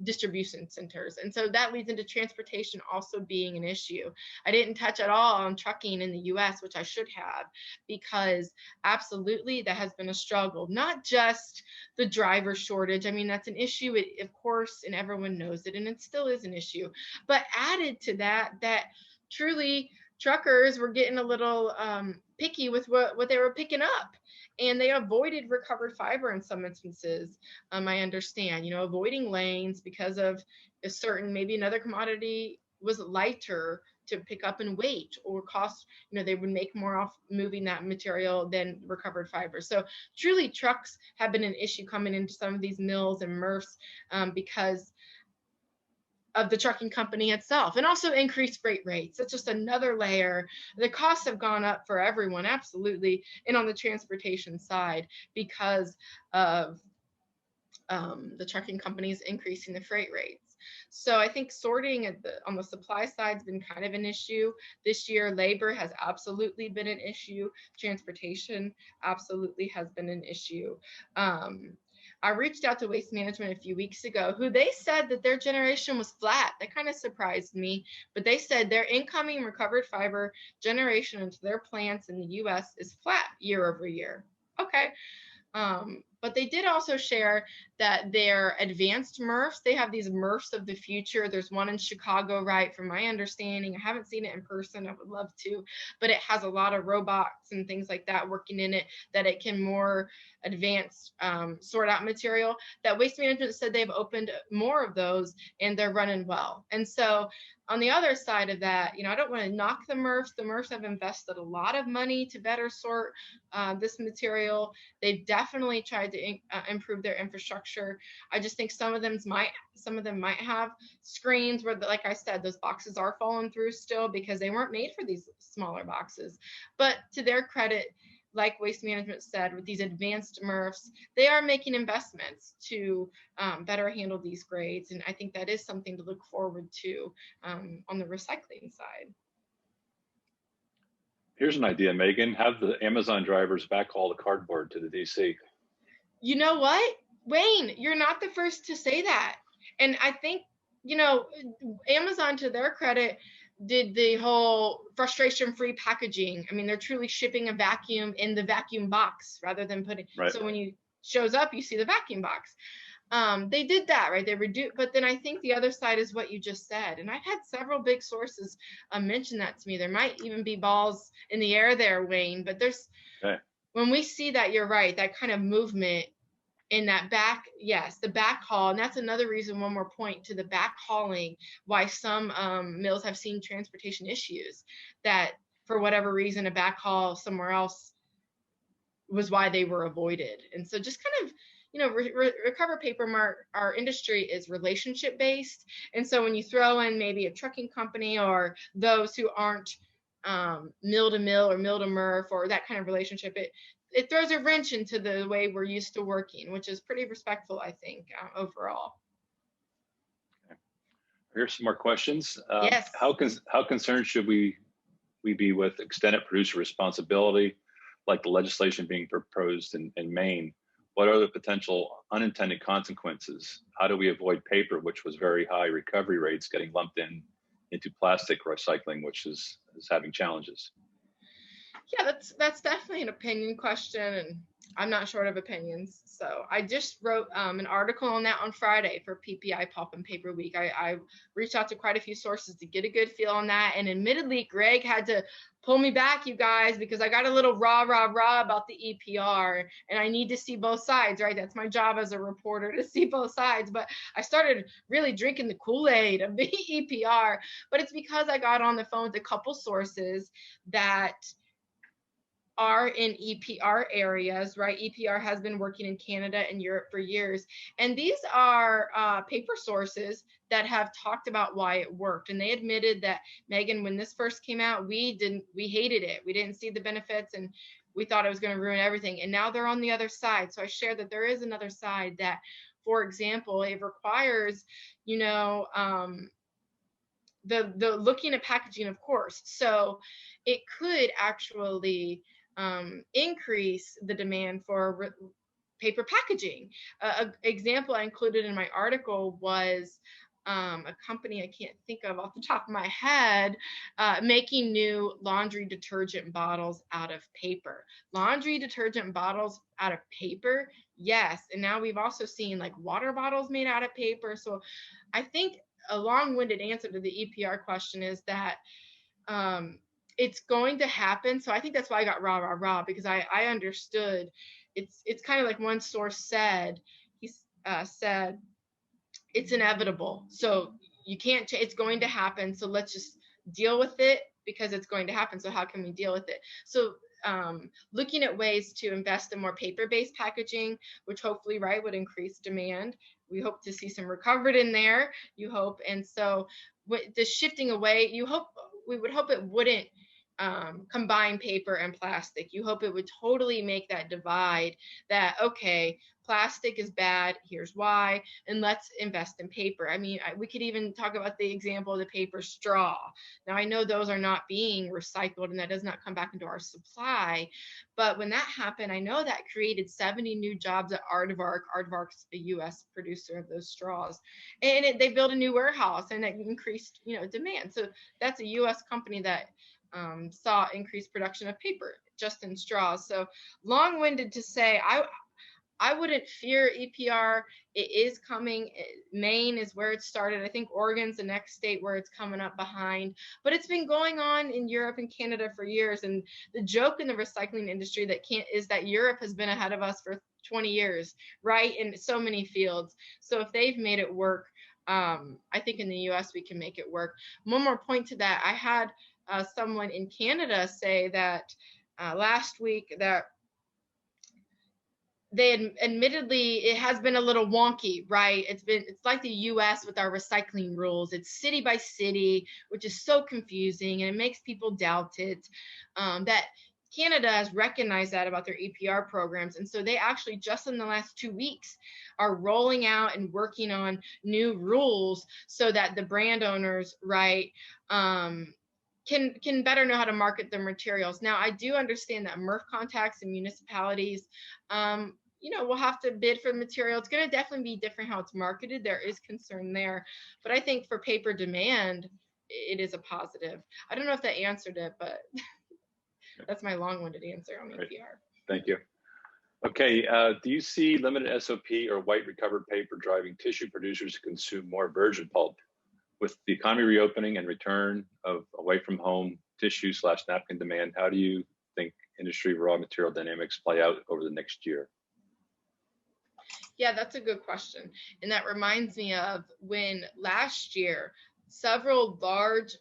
B: distribution centers. And so that leads into transportation also being an issue. I didn't touch at all on trucking in the US, which I should have, because absolutely that has been a struggle, not just the driver shortage. I mean, that's an issue, of course, and everyone knows it, and it still is an issue. But added to that truly truckers were getting a little picky with what they were picking up. And they avoided recovered fiber in some instances, I understand, avoiding lanes because of a certain, maybe another commodity was lighter to pick up and weight or cost, they would make more off moving that material than recovered fiber. So truly trucks have been an issue coming into some of these mills and MRFs because of the trucking company itself, and also increased freight rates. That's just another layer. The costs have gone up for everyone, absolutely, and on the transportation side because of the trucking companies increasing the freight rates. So I think sorting on the supply side has been kind of an issue this year. Labor has absolutely been an issue. Transportation absolutely has been an issue. I reached out to Waste Management a few weeks ago, who they said that their generation was flat. That kind of surprised me, but they said their incoming recovered fiber generation into their plants in the US is flat year over year. Okay. But they did also share that their advanced MRFs, they have these MRFs of the future. There's one in Chicago, right? From my understanding, I haven't seen it in person. I would love to, but it has a lot of robots and things like that working in it, that it can more advanced sort out material. That Waste Management said they've opened more of those and they're running well. And so on the other side of that, I don't want to knock the MRFs. The MRFs have invested a lot of money to better sort this material. They've definitely tried to improve their infrastructure. I just think some of them might have screens where, like I said, those boxes are falling through still because they weren't made for these smaller boxes. But to their credit, like Waste Management said, with these advanced MRFs, they are making investments to better handle these grades. And I think that is something to look forward to on the recycling side.
A: Here's an idea, Megan. Have the Amazon drivers backhaul the cardboard to the DC.
B: You know what, Wayne, you're not the first to say that. And I think, Amazon, to their credit, did the whole frustration-free packaging. I mean, they're truly shipping a vacuum in the vacuum box rather than putting, right. So when you shows up, you see the vacuum box. They did that, right? They reduced, but then I think the other side is what you just said. And I've had several big sources mention that to me. There might even be balls in the air there, Wayne, but there's, okay. When we see that, you're right, that kind of movement in that back, yes, the backhaul. And that's another reason, one more point to the backhauling, why some mills have seen transportation issues, that for whatever reason, a backhaul somewhere else was why they were avoided. And so just kind of, Recover Paper, our industry is relationship based. And so when you throw in maybe a trucking company or those who aren't mill to mill or mill to MRF or that kind of relationship, it throws a wrench into the way we're used to working, which is pretty respectful, I think, overall.
A: Okay. Here's some more questions.
B: Yes.
A: How concerned should we be with extended producer responsibility, like the legislation being proposed in Maine? What are the potential unintended consequences? How do we avoid paper, which was very high recovery rates, getting lumped into plastic recycling, which is having challenges?
B: Yeah, that's definitely an opinion question, and I'm not short of opinions. So I just wrote an article on that on Friday for PPI Pulp and Paper Week. I reached out to quite a few sources to get a good feel on that, and admittedly, Greg had to pull me back, you guys, because I got a little rah about the EPR, and I need to see both sides, right? That's my job as a reporter, to see both sides. But I started really drinking the Kool-Aid of the EPR, but it's because I got on the phone with a couple sources that are in EPR areas, right? EPR has been working in Canada and Europe for years. And these are paper sources that have talked about why it worked. And they admitted that, Megan, when this first came out, we hated it. We didn't see the benefits and we thought it was going to ruin everything. And now they're on the other side. So I shared that there is another side that, for example, it requires, the looking at packaging, of course. So it could actually increase the demand for paper packaging. An example I included in my article was a company I can't think of off the top of my head, making new laundry detergent bottles out of paper. Laundry detergent bottles out of paper, yes. And now we've also seen like water bottles made out of paper. So I think a long-winded answer to the EPR question is that it's going to happen. So I think that's why I got rah, because I understood it's kind of like one source said, he said, it's inevitable. So you can't, it's going to happen. So let's just deal with it because it's going to happen. So how can we deal with it? So looking at ways to invest in more paper-based packaging, which hopefully, right, would increase demand, We hope to see some recovered in there, you hope. And so the shifting away, we would hope it wouldn't combine paper and plastic. You hope it would totally make that divide that, okay, plastic is bad, here's why, and let's invest in paper. I mean, we could even talk about the example of the paper straw. Now, I know those are not being recycled and that does not come back into our supply, but when that happened, I know that created 70 new jobs at Aardvark. Aardvark's a U.S. producer of those straws, and they built a new warehouse and that increased, demand. So that's a U.S. company that saw increased production of paper just in straws. So long-winded to say, I wouldn't fear EPR. It is coming. Maine is where it started. I think Oregon's the next state where it's coming up behind. But it's been going on in Europe and Canada for years. And the joke in the recycling industry is that Europe has been ahead of us for 20 years, right? In so many fields. So if they've made it work, I think in the US we can make it work. One more point to that. I had someone in Canada say that last week that admittedly it has been a little wonky, right? It's like the US with our recycling rules. It's city by city, which is so confusing and it makes people doubt it. That Canada has recognized that about their EPR programs. And so they actually just in the last 2 weeks are rolling out and working on new rules so that the brand owners, right, can better know how to market their materials. Now, I do understand that MRF contacts and municipalities, we'll have to bid for the material. It's going to definitely be different how it's marketed. There is concern there. But I think for paper demand, it is a positive. I don't know if that answered it, but that's my long-winded answer on EPR.
A: Thank you. Okay, do you see limited SOP or white recovered paper driving tissue producers to consume more virgin pulp? With the economy reopening and return of away from home tissue/napkin demand, how do you think industry raw material dynamics play out over the next year?
B: Yeah, that's a good question. And that reminds me of when last year, several large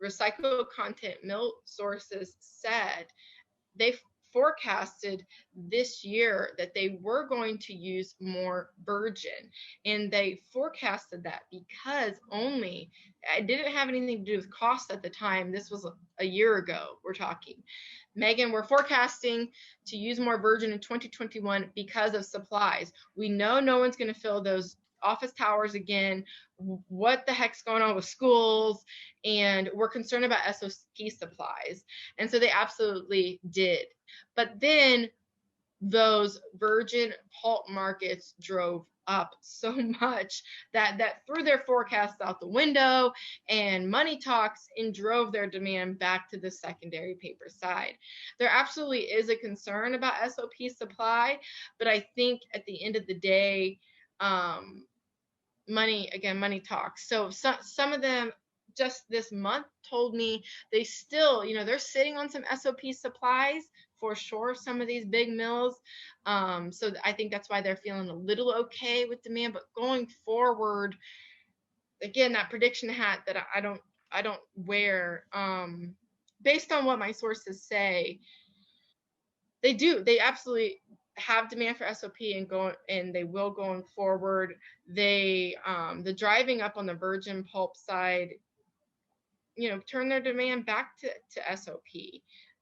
B: recycled content mill sources said they forecasted this year that they were going to use more virgin. And they forecasted that because it didn't have anything to do with cost at the time. This was a year ago, we're talking. Megan, we're forecasting to use more virgin in 2021 because of supplies. We know no one's going to fill those office towers again. What the heck's going on with schools? And we're concerned about SOP supplies. And so they absolutely did. But then those virgin pulp markets drove up so much that threw their forecasts out the window and money talks and drove their demand back to the secondary paper side. There absolutely is a concern about SOP supply, but I think at the end of the day, money talks. So some of them just this month told me they still, they're sitting on some SOP supplies for sure, some of these big mills. So I think that's why they're feeling a little okay with demand. But going forward, again, that prediction hat that I don't wear, based on what my sources say, they absolutely have demand for SOP and they will going forward. The driving up on the virgin pulp side, turn their demand back to SOP.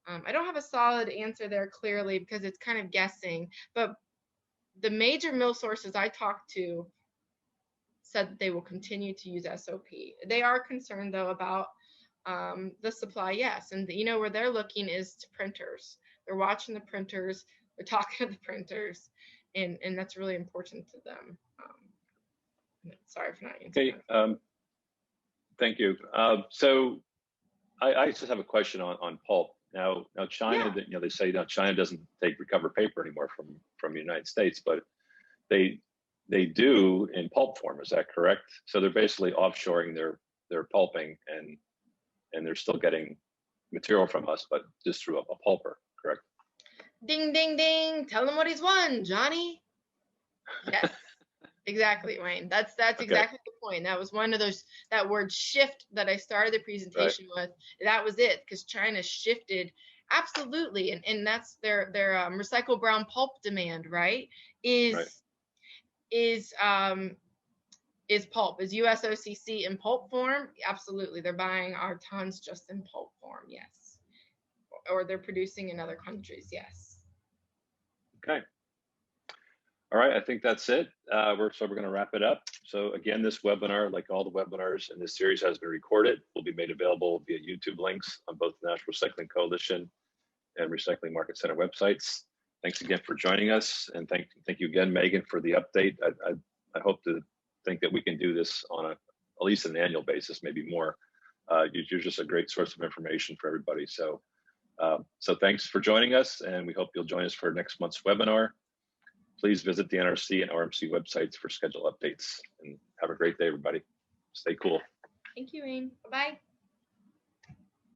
B: I don't have a solid answer there clearly because it's kind of guessing, but the major mill sources I talked to said that they will continue to use SOP. They are concerned though about the supply, yes, and where they're looking is to printers. They're watching the printers, they're talking to the printers, and that's really important to them. Sorry for not answering.
A: Okay, thank you. So I just have a question on pulp. Now China,
B: Yeah.
A: They say now China doesn't take recovered paper anymore from the United States, but they do in pulp form. Is that correct? So they're basically offshoring their pulping, and they're still getting material from us, but just through a pulper, correct?
B: Ding, ding, ding. Tell him what he's won, Johnny. Yes, exactly, Wayne. That's okay. Exactly the point. That was one of those, that word shift that I started the presentation with. That was it, because China shifted. Absolutely. And that's their recycled brown pulp demand, right? Is Pulp. Is US OCC in pulp form? Absolutely. They're buying our tons just in pulp form, yes. Or they're producing in other countries, yes.
A: Okay. All right, I think that's it. We're going to wrap it up. So again, this webinar, like all the webinars in this series, has been recorded, will be made available via YouTube links on both the National Recycling Coalition and Recycling Market Center websites. Thanks again for joining us, and thank you again, Megan, for the update. I hope to think that we can do this on at least an annual basis, maybe more. You're just a great source of information for everybody. So thanks for joining us, and we hope you'll join us for next month's webinar. Please visit the NRC and RMC websites for schedule updates, and have a great day, everybody. Stay cool.
B: Thank you, Wayne. Bye-bye.